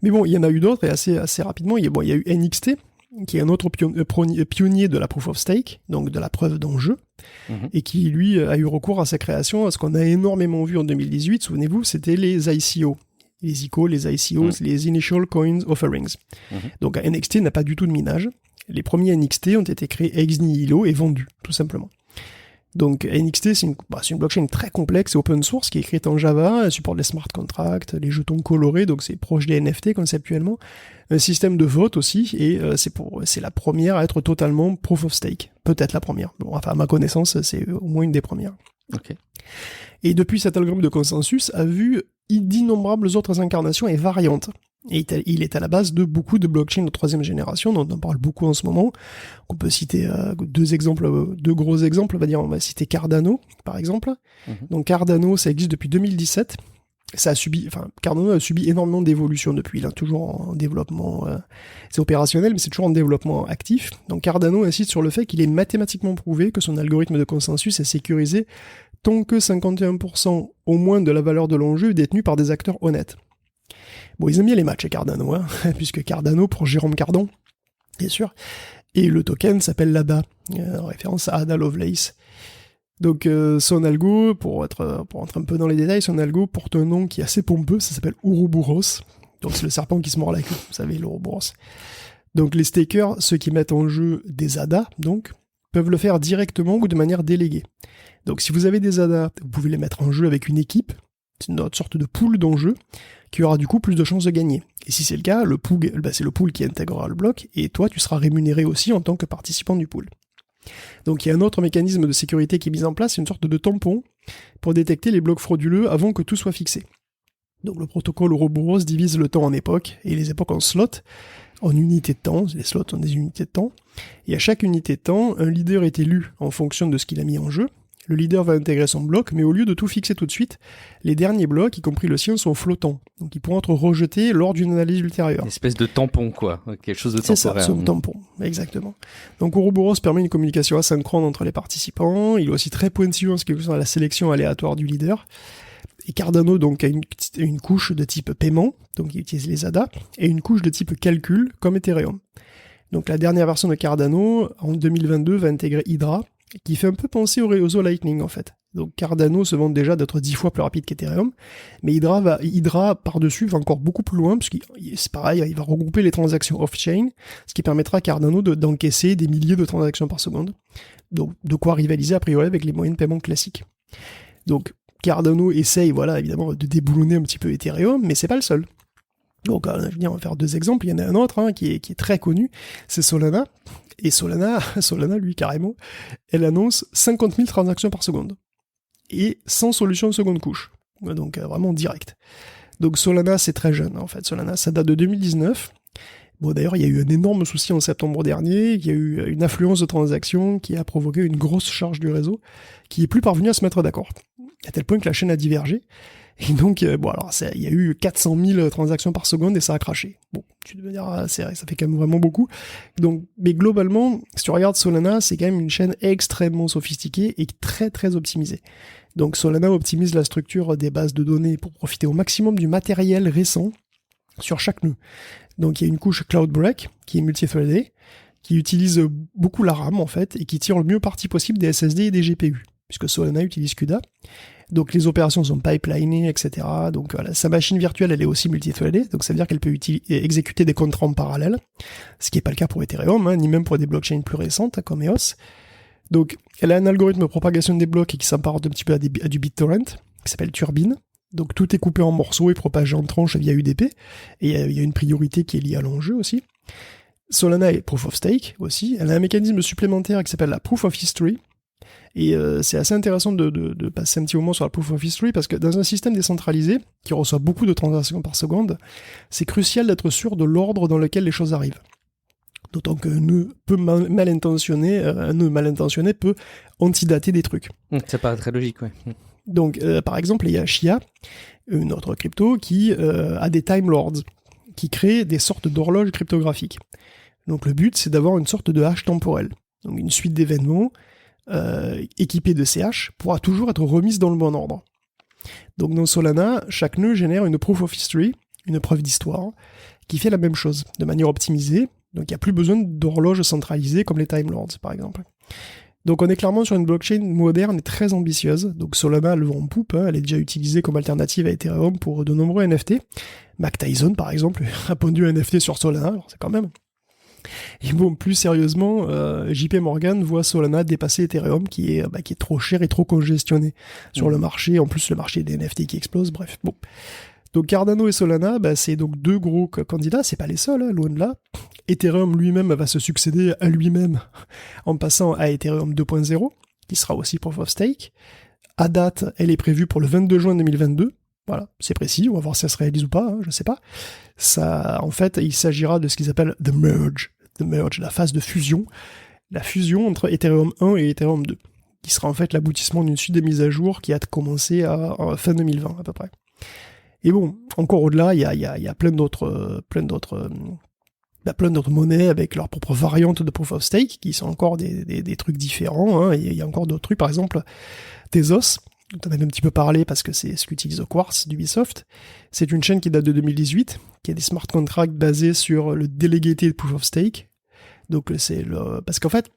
Mais bon, il y en a eu d'autres, et assez rapidement, il y a eu NXT, qui est un autre pionnier de la Proof of Stake, donc de la preuve d'enjeu, et qui, lui, a eu recours à sa création, à ce qu'on a énormément vu en 2018, souvenez-vous, c'était les ICO. Les ICO, les ICOs, les Initial Coins Offerings. Donc NXT n'a pas du tout de minage. Les premiers NXT ont été créés ex nihilo et vendus, tout simplement. Donc NXT, c'est une blockchain très complexe et open source qui est écrite en Java, elle supporte les smart contracts, les jetons colorés, donc c'est proche des NFT conceptuellement, un système de vote aussi, et c'est la première à être totalement proof of stake. Peut-être la première. Bon, enfin, à ma connaissance, c'est au moins une des premières. Ok. Et depuis, cet algorithme de consensus a vu d'innombrables autres incarnations et variantes. Et il est à la base de beaucoup de blockchains de troisième génération, dont on parle beaucoup en ce moment. On peut citer deux gros exemples, on va citer Cardano, par exemple. Donc Cardano, ça existe depuis 2017. Cardano a subi énormément d'évolutions depuis, il est toujours en développement, c'est opérationnel, mais c'est toujours en développement actif. Donc Cardano insiste sur le fait qu'il est mathématiquement prouvé que son algorithme de consensus est sécurisé tant que 51% au moins de la valeur de l'enjeu est détenue par des acteurs honnêtes. Bon, ils aiment bien les matchs chez Cardano, puisque Cardano, pour Jérôme Cardon, bien sûr, et le token s'appelle l'ADA, en référence à Ada Lovelace. Donc son algo, pour entrer un peu dans les détails, son algo porte un nom qui est assez pompeux, ça s'appelle Ouroboros. Donc c'est le serpent qui se mord la queue, vous savez, l'Ouroboros. Donc les stakers, ceux qui mettent en jeu des ADA, donc, peuvent le faire directement ou de manière déléguée. Donc si vous avez des ADA, vous pouvez les mettre en jeu avec une équipe, c'est une autre sorte de pool d'enjeux, qui aura du coup plus de chances de gagner. Et si c'est le cas, c'est le pool qui intégrera le bloc, et toi tu seras rémunéré aussi en tant que participant du pool. Donc il y a un autre mécanisme de sécurité qui est mis en place, c'est une sorte de tampon pour détecter les blocs frauduleux avant que tout soit fixé. Donc le protocole Ouroboros divise le temps en époques, et les époques en slots, en unités de temps, les slots ont des unités de temps, et à chaque unité de temps, un leader est élu en fonction de ce qu'il a mis en jeu. Le leader va intégrer son bloc, mais au lieu de tout fixer tout de suite, les derniers blocs, y compris le sien, sont flottants. Donc ils pourront être rejetés lors d'une analyse ultérieure. Une espèce de tampon, quoi. Quelque chose de temporaire. C'est ça, c'est un tampon, exactement. Donc Ouroboros permet une communication asynchrone entre les participants. Il est aussi très pointilleux en ce qui concerne la sélection aléatoire du leader. Et Cardano donc a une couche de type paiement, donc il utilise les ADA, et une couche de type calcul, comme Ethereum. Donc la dernière version de Cardano, en 2022, va intégrer Hydra, qui fait un peu penser au réseau Lightning en fait. Donc Cardano se vante déjà d'être 10 fois plus rapide qu'Ethereum, mais Hydra par-dessus va encore beaucoup plus loin, parce que c'est pareil, il va regrouper les transactions off-chain, ce qui permettra à Cardano d'encaisser des milliers de transactions par seconde. Donc de quoi rivaliser a priori avec les moyens de paiement classiques. Donc Cardano essaye, évidemment, de déboulonner un petit peu Ethereum, mais c'est pas le seul. Donc, on va faire deux exemples. Il y en a un autre qui est très connu, c'est Solana. Et Solana, lui, carrément, elle annonce 50 000 transactions par seconde. Et sans solution de seconde couche. Donc, vraiment direct. Donc, Solana, c'est très jeune, en fait. Solana, ça date de 2019. Bon, d'ailleurs, il y a eu un énorme souci en septembre dernier. Il y a eu une affluence de transactions qui a provoqué une grosse charge du réseau, qui est plus parvenue à se mettre d'accord. À tel point que la chaîne a divergé. Et donc, il y a eu 400 000 transactions par seconde et ça a craché. Bon, tu te dire, c'est vrai, ça fait quand même vraiment beaucoup. Donc, mais globalement, si tu regardes Solana, c'est quand même une chaîne extrêmement sophistiquée et très très optimisée. Donc, Solana optimise la structure des bases de données pour profiter au maximum du matériel récent sur chaque nœud. Donc il y a une couche Cloudbreak qui est multithreadée, qui utilise beaucoup la RAM en fait, et qui tire le mieux parti possible des SSD et des GPU, puisque Solana utilise CUDA. Donc les opérations sont pipelinées, etc. Donc voilà, sa machine virtuelle, elle est aussi multithreadée, donc ça veut dire qu'elle peut exécuter des contrats en parallèle, ce qui n'est pas le cas pour Ethereum, hein, ni même pour des blockchains plus récentes comme EOS. Donc elle a un algorithme de propagation des blocs et qui s'apparente un petit peu à du BitTorrent, qui s'appelle Turbine. Donc tout est coupé en morceaux et propagé en tranches via UDP, et il y a une priorité qui est liée à l'enjeu aussi. Solana est Proof of Stake aussi, elle a un mécanisme supplémentaire qui s'appelle la Proof of History, et c'est assez intéressant de passer un petit moment sur la Proof of History, parce que dans un système décentralisé, qui reçoit beaucoup de transactions par seconde, c'est crucial d'être sûr de l'ordre dans lequel les choses arrivent. D'autant qu'un nœud mal intentionné peut antidater des trucs. Ça paraît très logique, ouais. Donc, par exemple, il y a Chia, une autre crypto, qui a des Time Lords, qui créent des sortes d'horloges cryptographiques. Donc, le but, c'est d'avoir une sorte de hache temporelle. Donc, une suite d'événements équipée de ces haches pourra toujours être remise dans le bon ordre. Donc, dans Solana, chaque nœud génère une proof of history, une preuve d'histoire, qui fait la même chose, de manière optimisée. Donc, il n'y a plus besoin d'horloges centralisées comme les Time Lords, par exemple. Donc on est clairement sur une blockchain moderne et très ambitieuse. Donc Solana le vent en poupe, hein, elle est déjà utilisée comme alternative à Ethereum pour de nombreux NFT. Mac Tyson par exemple a pondu un NFT sur Solana, alors c'est quand même. Et bon, plus sérieusement, JP Morgan voit Solana dépasser Ethereum qui est trop cher et trop congestionné sur le marché. En plus le marché des NFT qui explose, bref. Bon. Donc Cardano et Solana, c'est donc deux gros candidats, c'est pas les seuls, hein, loin de là. Ethereum lui-même va se succéder à lui-même en passant à Ethereum 2.0, qui sera aussi Proof of Stake. À date, elle est prévue pour le 22 juin 2022. Voilà, c'est précis, on va voir si ça se réalise ou pas, hein, je sais pas. Ça, en fait, il s'agira de ce qu'ils appellent the merge, la phase de fusion. La fusion entre Ethereum 1 et Ethereum 2, qui sera en fait l'aboutissement d'une suite de mises à jour qui a commencé à fin 2020 à peu près. Et bon, encore au-delà, il y a plein d'autres monnaies avec leurs propres variantes de Proof of Stake, qui sont encore des trucs différents. Hein. Il y a encore d'autres trucs, par exemple, Tezos, dont on avait un petit peu parlé parce que c'est ce qu'utilise Quartz d'Ubisoft. C'est une chaîne qui date de 2018, qui a des smart contracts basés sur le Delegated Proof of Stake. Donc parce qu'en fait,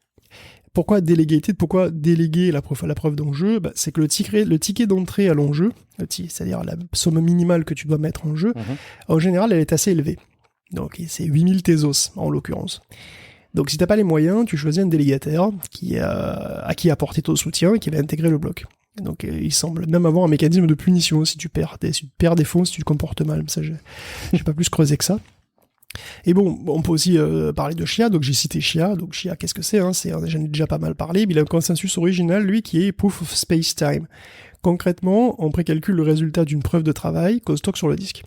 pourquoi Delegated, pourquoi déléguer la preuve d'enjeu, c'est que le ticket d'entrée à l'enjeu, c'est-à-dire la somme minimale que tu dois mettre en jeu, en général, elle est assez élevée. Donc c'est 8000 Tezos, en l'occurrence. Donc si t'as pas les moyens, tu choisis un délégataire à qui apporter ton soutien et qui va intégrer le bloc. Donc il semble même avoir un mécanisme de punition si tu perds des fonds, si tu te comportes mal. Ça, j'ai pas plus creusé que ça. Et bon, on peut aussi parler de Chia, donc j'ai cité Chia. Donc Chia, qu'est-ce que c'est, hein, j'en ai déjà pas mal parlé, mais il a un consensus original, lui, qui est Proof of Space-Time. Concrètement, on précalcule le résultat d'une preuve de travail qu'on stocke sur le disque.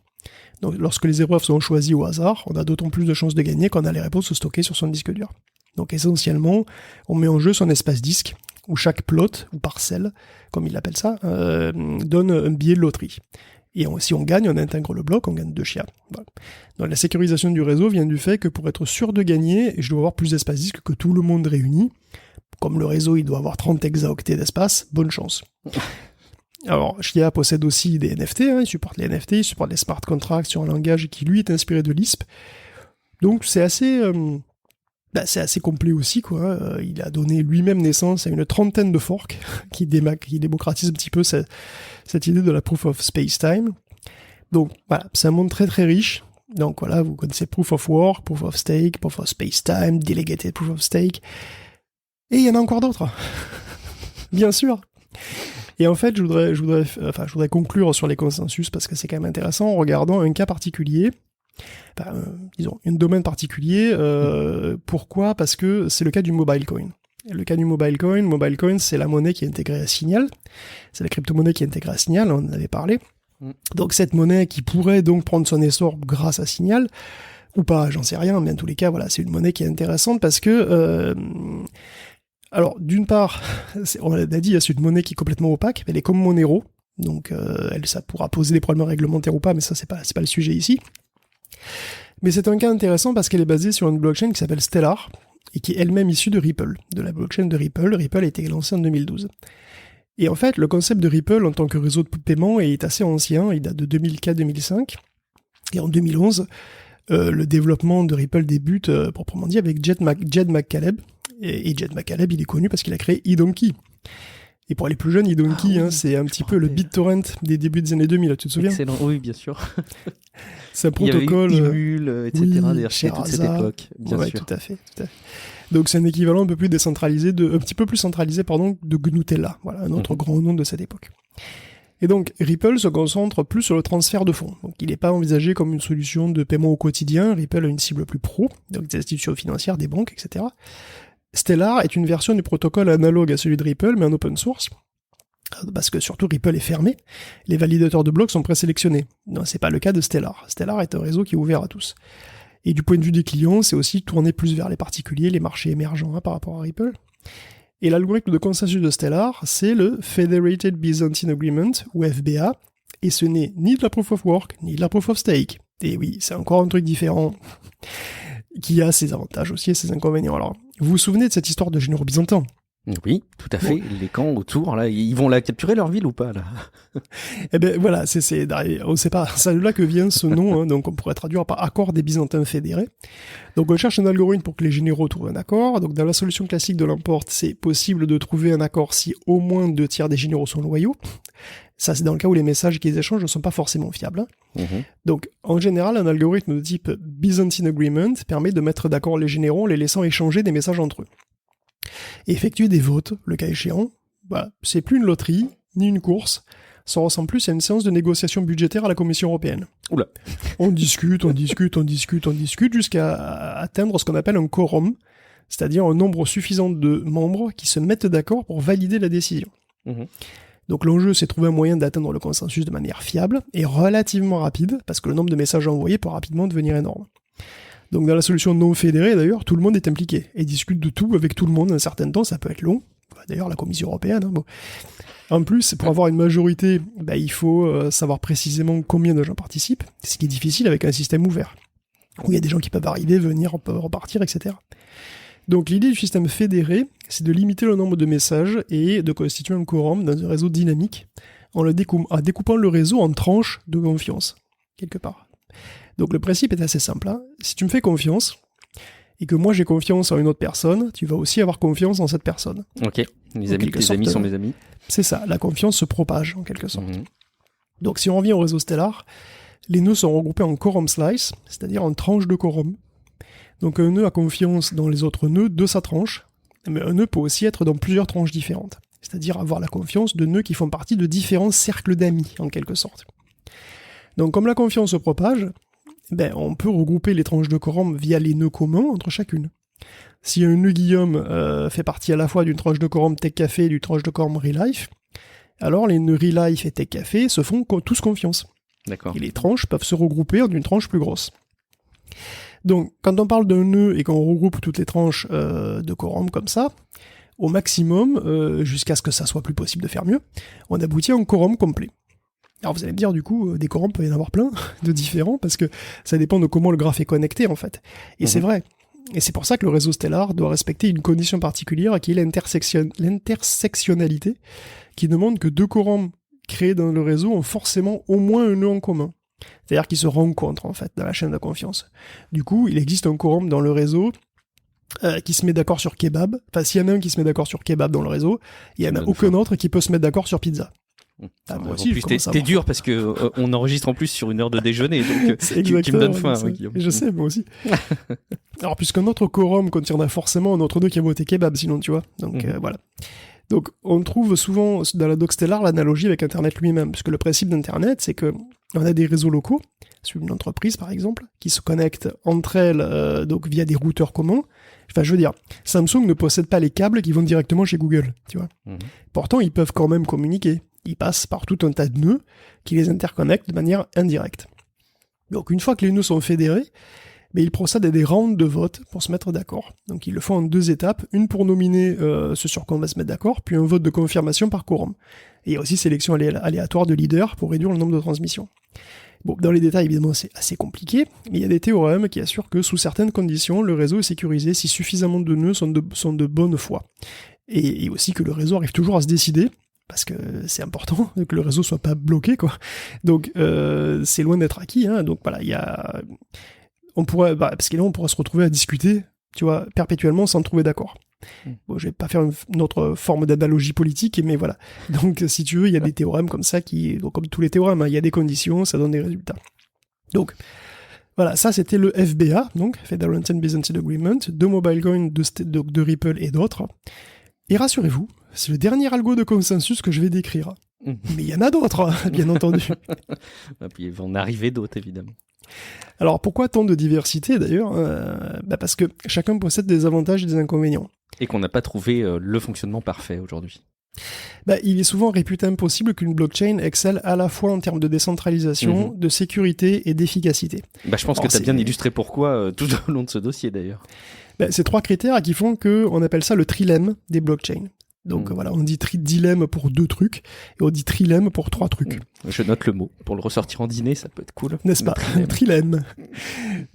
Donc lorsque les épreuves sont choisies au hasard, on a d'autant plus de chances de gagner qu'on a les réponses stockées sur son disque dur. Donc essentiellement, on met en jeu son espace disque, où chaque plot, ou parcelle, comme il l'appelle ça, donne un billet de loterie. Et si on gagne, on intègre le bloc, on gagne 2 Chia. Voilà. Donc la sécurisation du réseau vient du fait que pour être sûr de gagner, je dois avoir plus d'espace disque que tout le monde réuni. Comme le réseau, il doit avoir 30 hexaoctets d'espace, bonne chance. Alors, Chia possède aussi des NFT, hein, il supporte les NFT, il supporte les smart contracts sur un langage qui, lui, est inspiré de Lisp. Donc c'est assez complet aussi, quoi. Il a donné lui-même naissance à une trentaine de forks qui démocratisent un petit peu cette idée de la Proof of Space-Time. Donc voilà, c'est un monde très très riche. Donc voilà, vous connaissez Proof of Work, Proof of Stake, Proof of Space-Time, Delegated Proof of Stake. Et il y en a encore d'autres. Bien sûr. Et en fait, je voudrais conclure sur les consensus parce que c'est quand même intéressant en regardant un cas particulier. Disons, un domaine particulier. Pourquoi ? Parce que c'est le cas du mobile coin. Le cas du mobile coin, c'est la monnaie qui est intégrée à Signal. C'est la crypto-monnaie qui est intégrée à Signal, on en avait parlé. Donc cette monnaie qui pourrait donc prendre son essor grâce à Signal, ou pas, j'en sais rien, mais en tous les cas, voilà, c'est une monnaie qui est intéressante parce que... alors, d'une part, on l'a dit, c'est une monnaie qui est complètement opaque, elle est comme Monero, donc ça pourra poser des problèmes réglementaires ou pas, mais ça, c'est pas le sujet ici. Mais c'est un cas intéressant parce qu'elle est basée sur une blockchain qui s'appelle Stellar, et qui est elle-même issue de Ripple, de la blockchain de Ripple. Ripple a été lancé en 2012. Et en fait, le concept de Ripple en tant que réseau de paiement est assez ancien, il date de 2004-2005, et en 2011, le développement de Ripple débute, proprement dit, avec Jed McCaleb. Et Jed McCaleb, il est connu parce qu'il a créé eDonkey. Et pour les plus jeunes, eDonkey, c'est un petit peu le BitTorrent des débuts des années 2000, tu te souviens? Excellent, oui, bien sûr. C'est un protocole... Il y avait Emule, etc. D'ailleurs, chez toute cette époque, bien sûr. Tout à fait. Donc c'est un équivalent un peu plus décentralisé, un petit peu plus centralisé, de Gnutella. Voilà, un autre grand nom de cette époque. Et donc, Ripple se concentre plus sur le transfert de fonds. Donc, il n'est pas envisagé comme une solution de paiement au quotidien. Ripple a une cible plus pro, donc des institutions financières, des banques, etc. Stellar est une version du protocole analogue à celui de Ripple, mais en open source. Parce que surtout Ripple est fermé, les validateurs de blocs sont présélectionnés. Non, c'est pas le cas de Stellar. Stellar est un réseau qui est ouvert à tous. Et du point de vue des clients, c'est aussi tourné plus vers les particuliers, les marchés émergents par rapport à Ripple. Et l'algorithme de consensus de Stellar, c'est le Federated Byzantine Agreement, ou FBA, et ce n'est ni de la Proof of Work, ni de la Proof of Stake. Et oui, c'est encore un truc différent, qui a ses avantages aussi et ses inconvénients. Alors, vous vous souvenez de cette histoire de généraux byzantins? Oui, tout à fait. Bon. Les camps autour, là, ils vont la capturer leur ville ou pas, là? Eh ben voilà, on sait pas, c'est là que vient ce nom, donc on pourrait traduire par accord des Byzantins fédérés. Donc on cherche un algorithme pour que les généraux trouvent un accord. Donc dans la solution classique de l'emporte, c'est possible de trouver un accord si au moins 2/3 des généraux sont loyaux. Ça, c'est dans le cas où les messages qu'ils échangent ne sont pas forcément fiables. Donc, en général, un algorithme de type Byzantine Agreement permet de mettre d'accord les généraux en les laissant échanger des messages entre eux. Et effectuer des votes, le cas échéant, voilà, c'est plus une loterie, ni une course, ça ressemble plus à une séance de négociation budgétaire à la Commission européenne. Oula. On discute, jusqu'à atteindre ce qu'on appelle un quorum, c'est-à-dire un nombre suffisant de membres qui se mettent d'accord pour valider la décision. Donc l'enjeu, c'est de trouver un moyen d'atteindre le consensus de manière fiable et relativement rapide, parce que le nombre de messages envoyés peut rapidement devenir énorme. Donc dans la solution non fédérée, d'ailleurs, tout le monde est impliqué et discute de tout avec tout le monde un certain temps, ça peut être long. D'ailleurs, la Commission européenne. Bon. En plus, pour avoir une majorité, il faut savoir précisément combien de gens participent, ce qui est difficile avec un système ouvert, où il y a des gens qui peuvent arriver, venir, repartir, etc. Donc l'idée du système fédéré, c'est de limiter le nombre de messages et de constituer un quorum dans un réseau dynamique en découpant le réseau en tranches de confiance, quelque part. Donc le principe est assez simple. Si tu me fais confiance, et que moi j'ai confiance en une autre personne, tu vas aussi avoir confiance en cette personne. Ok, mes amis, tes amis sont mes amis. C'est ça, la confiance se propage en quelque sorte. Donc si on revient au réseau Stellar, les nœuds sont regroupés en quorum slice, c'est-à-dire en tranches de quorum. Donc un nœud a confiance dans les autres nœuds de sa tranche, mais un nœud peut aussi être dans plusieurs tranches différentes, c'est-à-dire avoir la confiance de nœuds qui font partie de différents cercles d'amis, en quelque sorte. Donc comme la confiance se propage, on peut regrouper les tranches de quorum via les nœuds communs entre chacune. Si un nœud Guillaume fait partie à la fois d'une tranche de quorum Tech Café et d'une tranche de quorum Relife, alors les nœuds Relife et Tech Café se font tous confiance. D'accord. Et les tranches peuvent se regrouper en une tranche plus grosse. Donc, quand on parle d'un nœud et qu'on regroupe toutes les tranches de quorum comme ça, au maximum, jusqu'à ce que ça soit plus possible de faire mieux, on aboutit à un quorum complet. Alors vous allez me dire, du coup, des quorums peut y en avoir plein de différents, parce que ça dépend de comment le graphe est connecté, en fait. Et c'est vrai. Et c'est pour ça que le réseau Stellar doit respecter une condition particulière, qui est l'intersectionnalité, qui demande que deux quorums créés dans le réseau ont forcément au moins un nœud en commun. C'est-à-dire qu'ils se rencontrent, en fait, dans la chaîne de confiance. Du coup, il existe un quorum dans le réseau qui se met d'accord sur kebab. Enfin, s'il y en a un qui se met d'accord sur kebab dans le réseau, il n'y en a aucun autre qui peut se mettre d'accord sur pizza. Moi aussi, en plus, t'es dur parce que on enregistre en plus sur une heure de déjeuner, donc tu me donnes faim, Guillaume. Je sais, moi aussi. Alors, puisqu'un autre quorum contiendra forcément un autre nœud qui a voté kebab, sinon, tu vois. Donc, voilà. Donc, on trouve souvent dans la doc Stellar l'analogie avec Internet lui-même, puisque le principe d'Internet, c'est que on a des réseaux locaux, sur une entreprise par exemple, qui se connectent entre elles donc via des routeurs communs. Enfin, je veux dire, Samsung ne possède pas les câbles qui vont directement chez Google, tu vois. Pourtant, ils peuvent quand même communiquer. Ils passent par tout un tas de nœuds qui les interconnectent de manière indirecte. Donc, une fois que les nœuds sont fédérés, ils procèdent à des rounds de vote pour se mettre d'accord. Donc ils le font en 2 étapes, une pour nominer ce sur quoi on va se mettre d'accord, puis un vote de confirmation par quorum. Et il y a aussi sélection aléatoire de leaders pour réduire le nombre de transmissions. Bon, dans les détails, évidemment, c'est assez compliqué, mais il y a des théorèmes qui assurent que sous certaines conditions, le réseau est sécurisé si suffisamment de nœuds sont de bonne foi. Et aussi que le réseau arrive toujours à se décider, parce que c'est important que le réseau soit pas bloqué, quoi. Donc c'est loin d'être acquis, hein. Donc voilà, on pourrait, parce que là, on pourrait se retrouver à discuter, tu vois, perpétuellement sans trouver d'accord. Bon, je vais pas faire une autre forme d'analogie politique, mais voilà. Donc, si tu veux, il y a des théorèmes comme ça donc, comme tous les théorèmes, hein, il y a des conditions, ça donne des résultats. Donc, voilà, ça c'était le FBA, donc Federal Business Agreement, de MobileCoin, de Ripple et d'autres. Et rassurez-vous, c'est le dernier algo de consensus que je vais décrire. Mais il y en a d'autres, bien entendu. Et puis il va en arriver d'autres, évidemment. Alors pourquoi tant de diversité d'ailleurs parce que chacun possède des avantages et des inconvénients. Et qu'on n'a pas trouvé le fonctionnement parfait aujourd'hui. Il est souvent réputé impossible qu'une blockchain excelle à la fois en termes de décentralisation, de sécurité et d'efficacité. Je pense que tu as bien illustré pourquoi tout au long de ce dossier d'ailleurs. C'est 3 critères qui font qu'on appelle ça le trilemme des blockchains. Donc voilà, on dit dilemme pour 2 trucs, et on dit trilemme pour 3 trucs. Je note le mot. Pour le ressortir en dîner, ça peut être cool. N'est-ce pas ? Trilemme.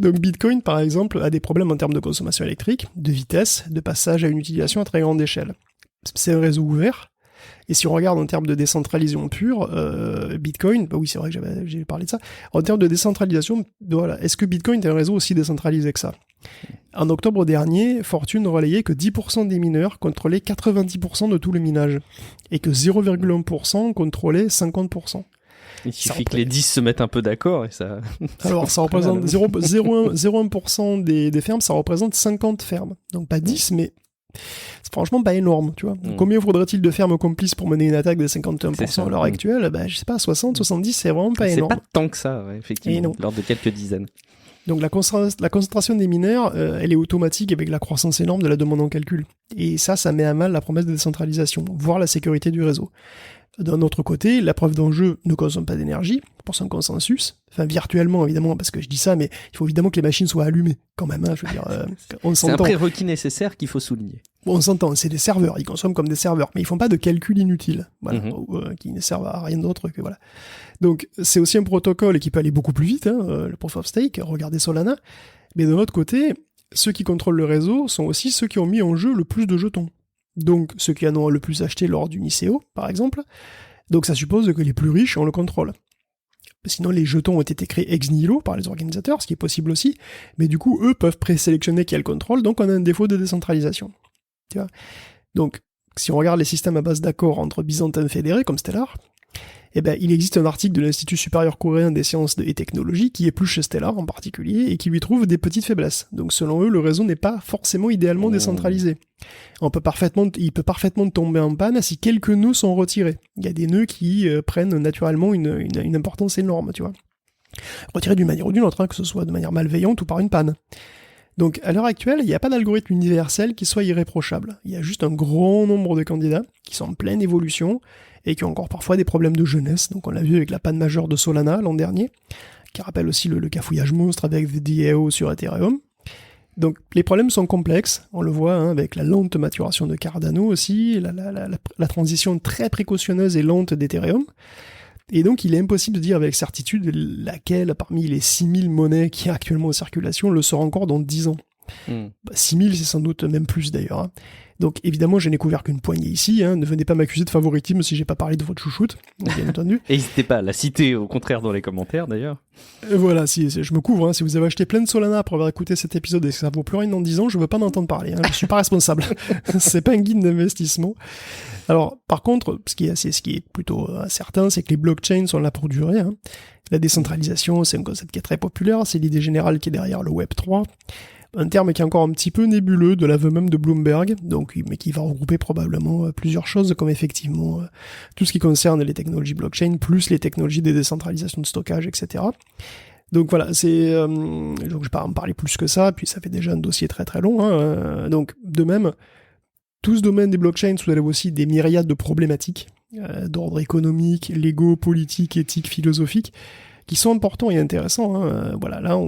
Donc Bitcoin, par exemple, a des problèmes en termes de consommation électrique, de vitesse, de passage à une utilisation à très grande échelle. C'est un réseau ouvert, et si on regarde en termes de décentralisation pure, Bitcoin, oui c'est vrai que j'ai parlé de ça, en termes de décentralisation, voilà, est-ce que Bitcoin est un réseau aussi décentralisé que ça ? En octobre dernier, Fortune relayait que 10% des mineurs contrôlaient 90% de tout le minage, et que 0,1% contrôlaient 50%. Il suffit que les 10 se mettent un peu d'accord et ça... Alors ça représente 0,1% des fermes, ça représente 50 fermes. Donc pas 10, mais c'est franchement pas énorme, tu vois. Combien faudrait-il de fermes complices pour mener une attaque de 51% à l'heure actuelle ? Je sais pas, 60, 70, c'est vraiment pas énorme. C'est pas tant que ça, ouais, effectivement, lors de quelques dizaines. Donc la concentration des mineurs, elle est automatique avec la croissance énorme de la demande en calcul. Et ça met à mal la promesse de décentralisation, voire la sécurité du réseau. D'un autre côté, la preuve d'enjeu ne consomme pas d'énergie, pour son consensus. Enfin, virtuellement, évidemment, parce que je dis ça, mais il faut évidemment que les machines soient allumées, quand même. Hein, je veux dire, on s'entend. C'est un prérequis nécessaire qu'il faut souligner. On s'entend, c'est des serveurs, ils consomment comme des serveurs, mais ils font pas de calcul inutile, voilà, qui ne servent à rien d'autre que voilà. Donc, c'est aussi un protocole qui peut aller beaucoup plus vite, le Proof of Stake, regardez Solana. Mais de l'autre côté, ceux qui contrôlent le réseau sont aussi ceux qui ont mis en jeu le plus de jetons. Donc, ceux qui en ont le plus acheté lors d'une ICO, par exemple. Donc, ça suppose que les plus riches ont le contrôle. Sinon, les jetons ont été créés ex nihilo par les organisateurs, ce qui est possible aussi. Mais du coup, eux peuvent présélectionner qui a le contrôle, donc on a un défaut de décentralisation. Tu vois ? Donc, si on regarde les systèmes à base d'accords entre byzantins fédérés, comme Stellar, il existe un article de l'Institut supérieur coréen des sciences et technologies qui épluche Stellar en particulier et qui lui trouve des petites faiblesses. Donc selon eux, le réseau n'est pas forcément idéalement décentralisé. Il peut parfaitement tomber en panne si quelques nœuds sont retirés. Il y a des nœuds qui prennent naturellement une importance énorme, tu vois. Retirés d'une manière ou d'une autre, que ce soit de manière malveillante ou par une panne. Donc à l'heure actuelle, il n'y a pas d'algorithme universel qui soit irréprochable. Il y a juste un grand nombre de candidats qui sont en pleine évolution et qui ont encore parfois des problèmes de jeunesse. Donc on l'a vu avec la panne majeure de Solana l'an dernier, qui rappelle aussi le cafouillage monstre avec the DAO sur Ethereum. Donc les problèmes sont complexes, on le voit avec la lente maturation de Cardano aussi, la transition très précautionneuse et lente d'Ethereum. Et donc il est impossible de dire avec certitude laquelle parmi les 6000 monnaies qui est actuellement en circulation le sera encore dans 10 ans. 6000 c'est sans doute même plus d'ailleurs. Donc évidemment je n'ai couvert qu'une poignée ici, ne venez pas m'accuser de favoritisme si j'ai pas parlé de votre chouchoute, bien entendu. Et n'hésitez pas à la citer au contraire dans les commentaires d'ailleurs. Voilà, je me couvre, si vous avez acheté plein de Solana après avoir écouté cet épisode et que ça vaut plus rien dans 10 ans, je veux pas en entendre parler, je suis pas responsable. C'est pas un guide d'investissement. Alors par contre, ce qui est plutôt certain, c'est que les blockchains sont là pour durer. La décentralisation, c'est un concept qui est très populaire, c'est l'idée générale qui est derrière le Web 3. Un terme qui est encore un petit peu nébuleux de l'aveu même de Bloomberg, mais qui va regrouper probablement plusieurs choses, comme effectivement tout ce qui concerne les technologies blockchain, plus les technologies de décentralisation de stockage, etc. Donc voilà, donc je ne vais pas en parler plus que ça, puis ça fait déjà un dossier très très long. Donc de même, tout ce domaine des blockchains soulève aussi des myriades de problématiques d'ordre économique, légaux, politique, éthique, philosophique, qui sont importants et intéressants. Voilà, là,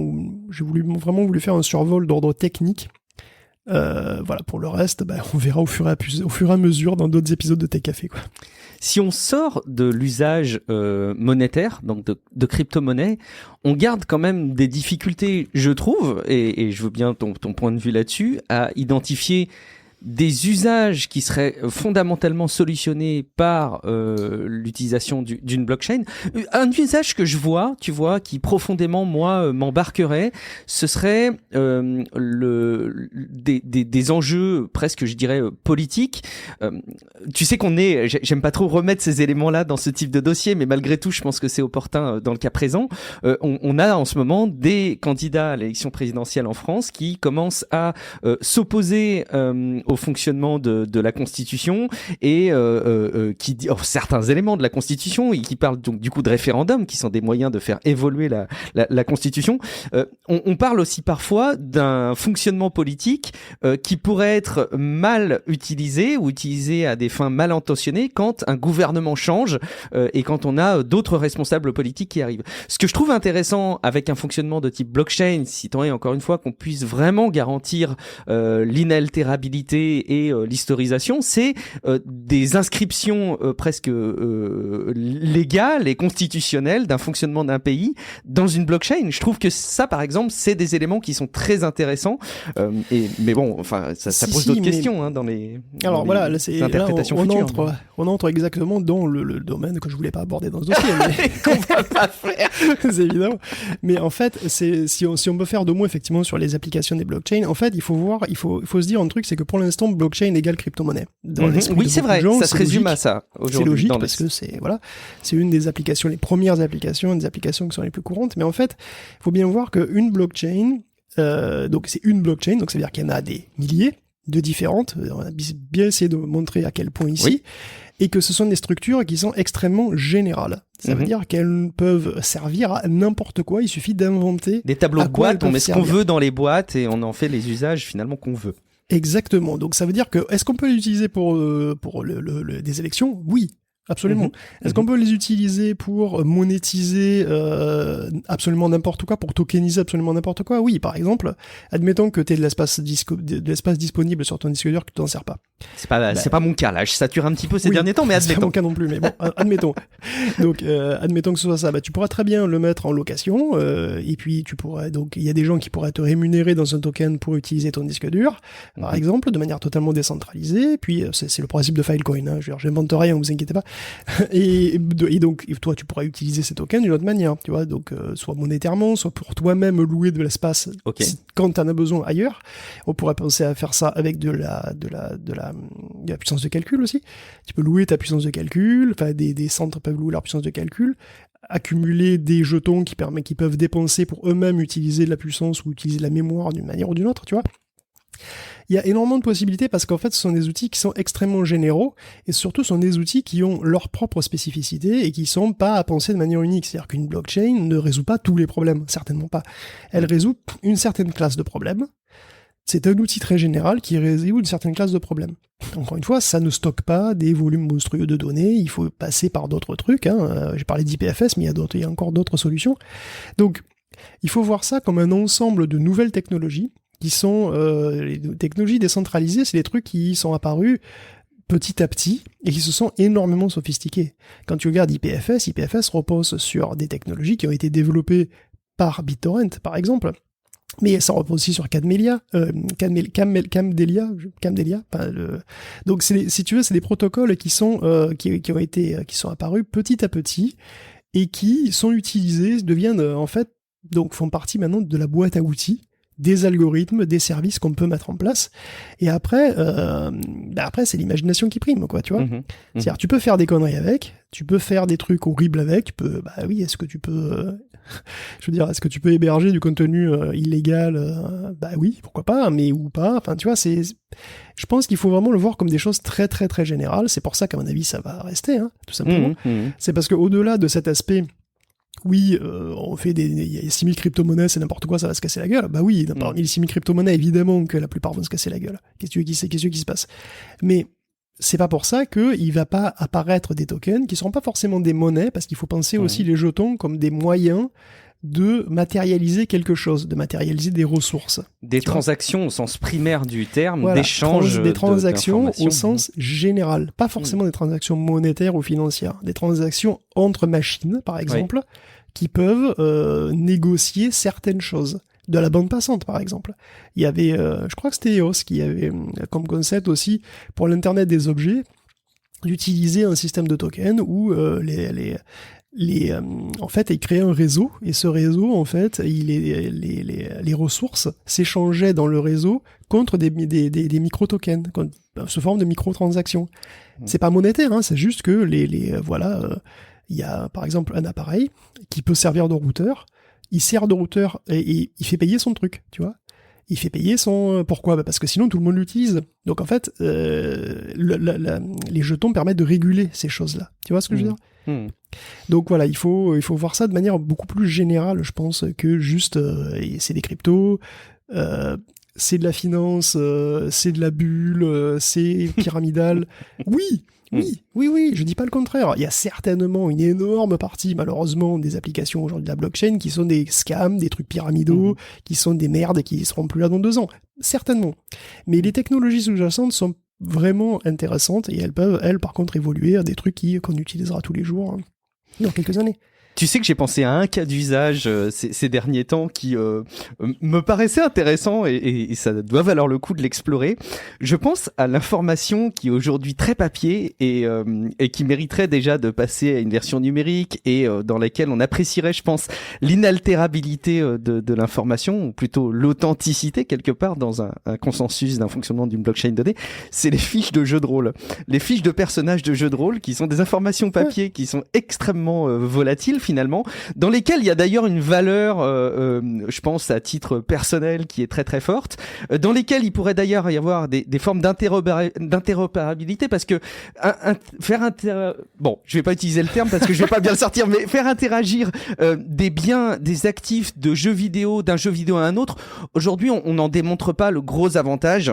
j'ai vraiment voulu faire un survol d'ordre technique. Voilà, pour le reste, on verra au fur et à mesure dans d'autres épisodes de Tech Café, quoi. Si on sort de l'usage monétaire, donc de crypto-monnaie, on garde quand même des difficultés, je trouve, et je veux bien ton point de vue là-dessus, à identifier des usages qui seraient fondamentalement solutionnés par l'utilisation d'une blockchain. Un usage que je vois, tu vois, qui profondément, moi, m'embarquerait, ce serait des enjeux presque, je dirais, politiques. Tu sais j'aime pas trop remettre ces éléments-là dans ce type de dossier, mais malgré tout, je pense que c'est opportun dans le cas présent. On a en ce moment des candidats à l'élection présidentielle en France qui commencent à s'opposer au fonctionnement de la Constitution et qui dit certains éléments de la Constitution et qui parlent donc du coup de référendums qui sont des moyens de faire évoluer la Constitution. On parle aussi parfois d'un fonctionnement politique qui pourrait être mal utilisé ou utilisé à des fins mal intentionnées quand un gouvernement change et quand on a d'autres responsables politiques qui arrivent. Ce que je trouve intéressant avec un fonctionnement de type blockchain, si tant est encore une fois qu'on puisse vraiment garantir l'inaltérabilité et l'historisation, c'est des inscriptions presque légales et constitutionnelles d'un fonctionnement d'un pays dans une blockchain. Je trouve que ça, par exemple, c'est des éléments qui sont très intéressants. Mais bon, enfin, ça pose d'autres questions dans les interprétations futures. On entre exactement dans le domaine que je voulais pas aborder dans ce dossier. Mais... qu'on va pas faire. C'est évident. Mais en fait, si on peut faire deux mots effectivement sur les applications des blockchains, en fait, il faut se dire un truc, c'est que pour l'instant, blockchain égale crypto-monnaie. Oui, c'est vrai. Ça se résume à ça aujourd'hui. C'est logique parce que c'est une des applications, les premières applications, des applications qui sont les plus courantes. Mais en fait, il faut bien voir qu'une blockchain, donc c'est une blockchain, donc ça veut dire qu'il y en a des milliers de différentes. On a bien essayé de montrer à quel point ici. Oui. Et que ce sont des structures qui sont extrêmement générales. Ça veut dire qu'elles peuvent servir à n'importe quoi, il suffit d'inventer... Des tableaux de boîtes, on met ce qu'on veut dans les boîtes et on en fait les usages finalement qu'on veut. Exactement, donc ça veut dire que, est-ce qu'on peut l'utiliser pour des élections ? Oui. Absolument. Est-ce qu'on peut les utiliser pour monétiser absolument n'importe quoi, pour tokeniser absolument n'importe quoi ? Oui, par exemple, admettons que tu aies de l'espace disponible sur ton disque dur que tu t'en sers pas. C'est pas mon cas là, je sature un petit peu ces derniers temps, mais admettons. C'est pas mon cas non plus, mais bon, admettons. Donc, admettons que ce soit ça, tu pourras très bien le mettre en location, et puis donc il y a des gens qui pourraient te rémunérer dans un token pour utiliser ton disque dur, par exemple, de manière totalement décentralisée. Puis c'est le principe de Filecoin, hein. J'invente rien, vous inquiétez pas. Et donc toi tu pourras utiliser ces tokens d'une autre manière, tu vois, donc soit monétairement, soit pour toi-même louer de l'espace quand tu en as besoin ailleurs. On pourrait penser à faire ça avec de la puissance de calcul aussi. Tu peux louer ta puissance de calcul, enfin des centres peuvent louer leur puissance de calcul, accumuler des jetons qui peuvent dépenser pour eux-mêmes utiliser de la puissance ou utiliser de la mémoire d'une manière ou d'une autre, tu vois. Il y a énormément de possibilités parce qu'en fait, ce sont des outils qui sont extrêmement généraux et surtout, ce sont des outils qui ont leur propre spécificité et qui sont pas à penser de manière unique. C'est-à-dire qu'une blockchain ne résout pas tous les problèmes, certainement pas. Elle résout une certaine classe de problèmes. C'est un outil très général qui résout une certaine classe de problèmes. Encore une fois, ça ne stocke pas des volumes monstrueux de données, il faut passer par d'autres trucs. J'ai parlé d'IPFS, mais il y a encore d'autres solutions. Donc, il faut voir ça comme un ensemble de nouvelles technologies qui sont les technologies décentralisées, c'est des trucs qui sont apparus petit à petit et qui se sont énormément sophistiqués. Quand tu regardes IPFS repose sur des technologies qui ont été développées par BitTorrent, par exemple, mais ça repose aussi sur Camellia. Donc si tu veux, c'est des protocoles qui sont apparus petit à petit et qui sont utilisés, font partie maintenant de la boîte à outils des algorithmes, des services qu'on peut mettre en place. Et après, c'est l'imagination qui prime, quoi, tu vois. C'est-à-dire, tu peux faire des conneries avec, tu peux faire des trucs horribles avec, est-ce que tu peux héberger du contenu illégal? Oui, pourquoi pas, mais ou pas. Enfin, tu vois, je pense qu'il faut vraiment le voir comme des choses très, très, très générales. C'est pour ça qu'à mon avis, ça va rester, tout simplement. C'est parce qu'au-delà de cet aspect, oui, on fait il y a 6000 crypto-monnaies, c'est n'importe quoi, ça va se casser la gueule. Bah oui, parmi les 6000 crypto-monnaies, évidemment que la plupart vont se casser la gueule. Qu'est-ce qui se passe? Mais c'est pas pour ça qu'il va pas apparaître des tokens qui seront pas forcément des monnaies, parce qu'il faut penser aussi les jetons comme des moyens de matérialiser quelque chose, de matérialiser des ressources. Des transactions au sens primaire du terme, d'échange des transactions au sens général, pas forcément des transactions monétaires ou financières, des transactions entre machines, par exemple, qui peuvent négocier certaines choses. de la bande passante, par exemple. Il y avait, je crois que c'était EOS qui avait comme concept aussi, pour l'Internet des objets, d'utiliser un système de tokens où en fait, il créait un réseau, et ce réseau, en fait, les ressources s'échangeaient dans le réseau contre des micro-tokens, sous forme de micro-transactions. C'est pas monétaire, hein, c'est juste que il y a par exemple un appareil qui peut servir de routeur, il sert de routeur et il fait payer son truc, tu vois. Il fait payer son... Pourquoi ? Parce que sinon tout le monde l'utilise. Donc en fait, les jetons permettent de réguler ces choses-là. Tu vois ce que je veux dire ? Donc voilà, il faut voir ça de manière beaucoup plus générale, je pense, que juste c'est des cryptos, c'est de la finance, c'est de la bulle, c'est pyramidal. Oui, je dis pas le contraire. Il y a certainement une énorme partie, malheureusement, des applications aujourd'hui de la blockchain qui sont des scams, des trucs pyramidaux, qui sont des merdes et qui seront plus là dans 2 ans. Certainement. Mais les technologies sous-jacentes sont vraiment intéressantes et elles peuvent, par contre, évoluer à des trucs qu'on utilisera tous les jours dans quelques années. Tu sais que j'ai pensé à un cas d'usage ces derniers temps qui me paraissait intéressant et ça doit valoir le coup de l'explorer. Je pense à l'information qui est aujourd'hui très papier et qui mériterait déjà de passer à une version numérique et dans laquelle on apprécierait, je pense, l'inaltérabilité de l'information, ou plutôt l'authenticité quelque part dans un consensus d'un fonctionnement d'une blockchain donnée. C'est les fiches de jeux de rôle. Les fiches de personnages de jeux de rôle qui sont des informations papier qui sont extrêmement volatiles finalement, dans lesquels il y a d'ailleurs une valeur, je pense à titre personnel, qui est très très forte, dans lesquels il pourrait d'ailleurs y avoir des formes d'interopérabilité, parce que bon, je vais pas utiliser le terme parce que je vais pas bien le sortir, mais faire interagir des biens, des actifs de jeux vidéo, d'un jeu vidéo à un autre, aujourd'hui on n'en démontre pas le gros avantage.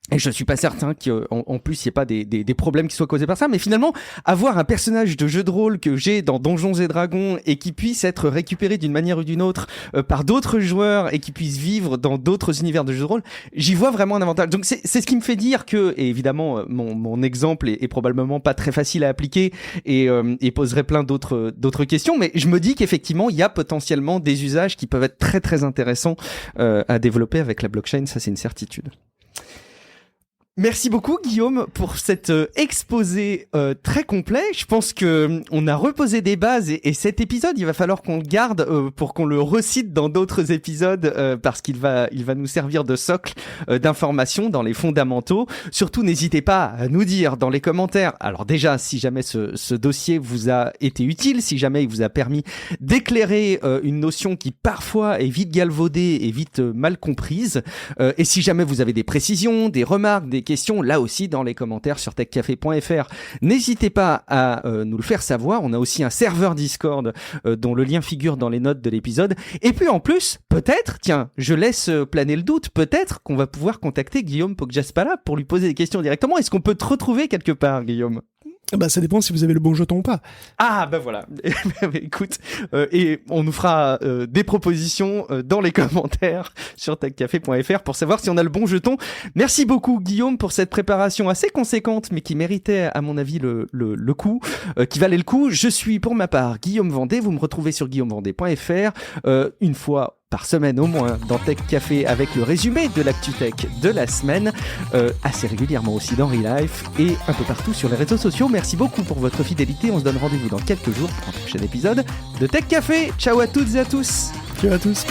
Et je suis pas certain qu'en plus il n'y ait pas des problèmes qui soient causés par ça, mais finalement avoir un personnage de jeu de rôle que j'ai dans Donjons et Dragons et qui puisse être récupéré d'une manière ou d'une autre par d'autres joueurs et qui puisse vivre dans d'autres univers de jeux de rôle, j'y vois vraiment un avantage. Donc c'est ce qui me fait dire que, et évidemment mon exemple est probablement pas très facile à appliquer et poserait plein d'autres questions, mais je me dis qu'effectivement il y a potentiellement des usages qui peuvent être très très intéressants à développer avec la blockchain, ça c'est une certitude. Merci beaucoup Guillaume pour cet exposé très complet. Je pense que on a reposé des bases et cet épisode, il va falloir qu'on le garde pour qu'on le recite dans d'autres épisodes parce qu'il va nous servir de socle d'information dans les fondamentaux. Surtout, n'hésitez pas à nous dire dans les commentaires. Alors déjà, si jamais ce dossier vous a été utile, si jamais il vous a permis d'éclairer une notion qui parfois est vite galvaudée et vite mal comprise, et si jamais vous avez des précisions, des remarques, des questions, là aussi dans les commentaires sur techcafé.fr. N'hésitez pas à nous le faire savoir. On a aussi un serveur Discord dont le lien figure dans les notes de l'épisode. Et puis en plus, peut-être, tiens, je laisse planer le doute, peut-être qu'on va pouvoir contacter Guillaume Poggiaspala pour lui poser des questions directement. Est-ce qu'on peut te retrouver quelque part, Guillaume ? Bah, ça dépend si vous avez le bon jeton ou pas. Ah, bah voilà. Écoute, et on nous fera des propositions dans les commentaires sur techcafé.fr pour savoir si on a le bon jeton. Merci beaucoup, Guillaume, pour cette préparation assez conséquente, mais qui méritait, à mon avis, le coup, qui valait le coup. Je suis, pour ma part, Guillaume Vendée. Vous me retrouvez sur guillaumevendée.fr une fois par semaine au moins dans Tech Café avec le résumé de l'actu tech de la semaine, assez régulièrement aussi dans Relife et un peu partout sur les réseaux sociaux. Merci beaucoup pour votre fidélité. On se donne rendez-vous dans quelques jours pour un prochain épisode de Tech Café. Ciao à toutes et à tous. Ciao à tous.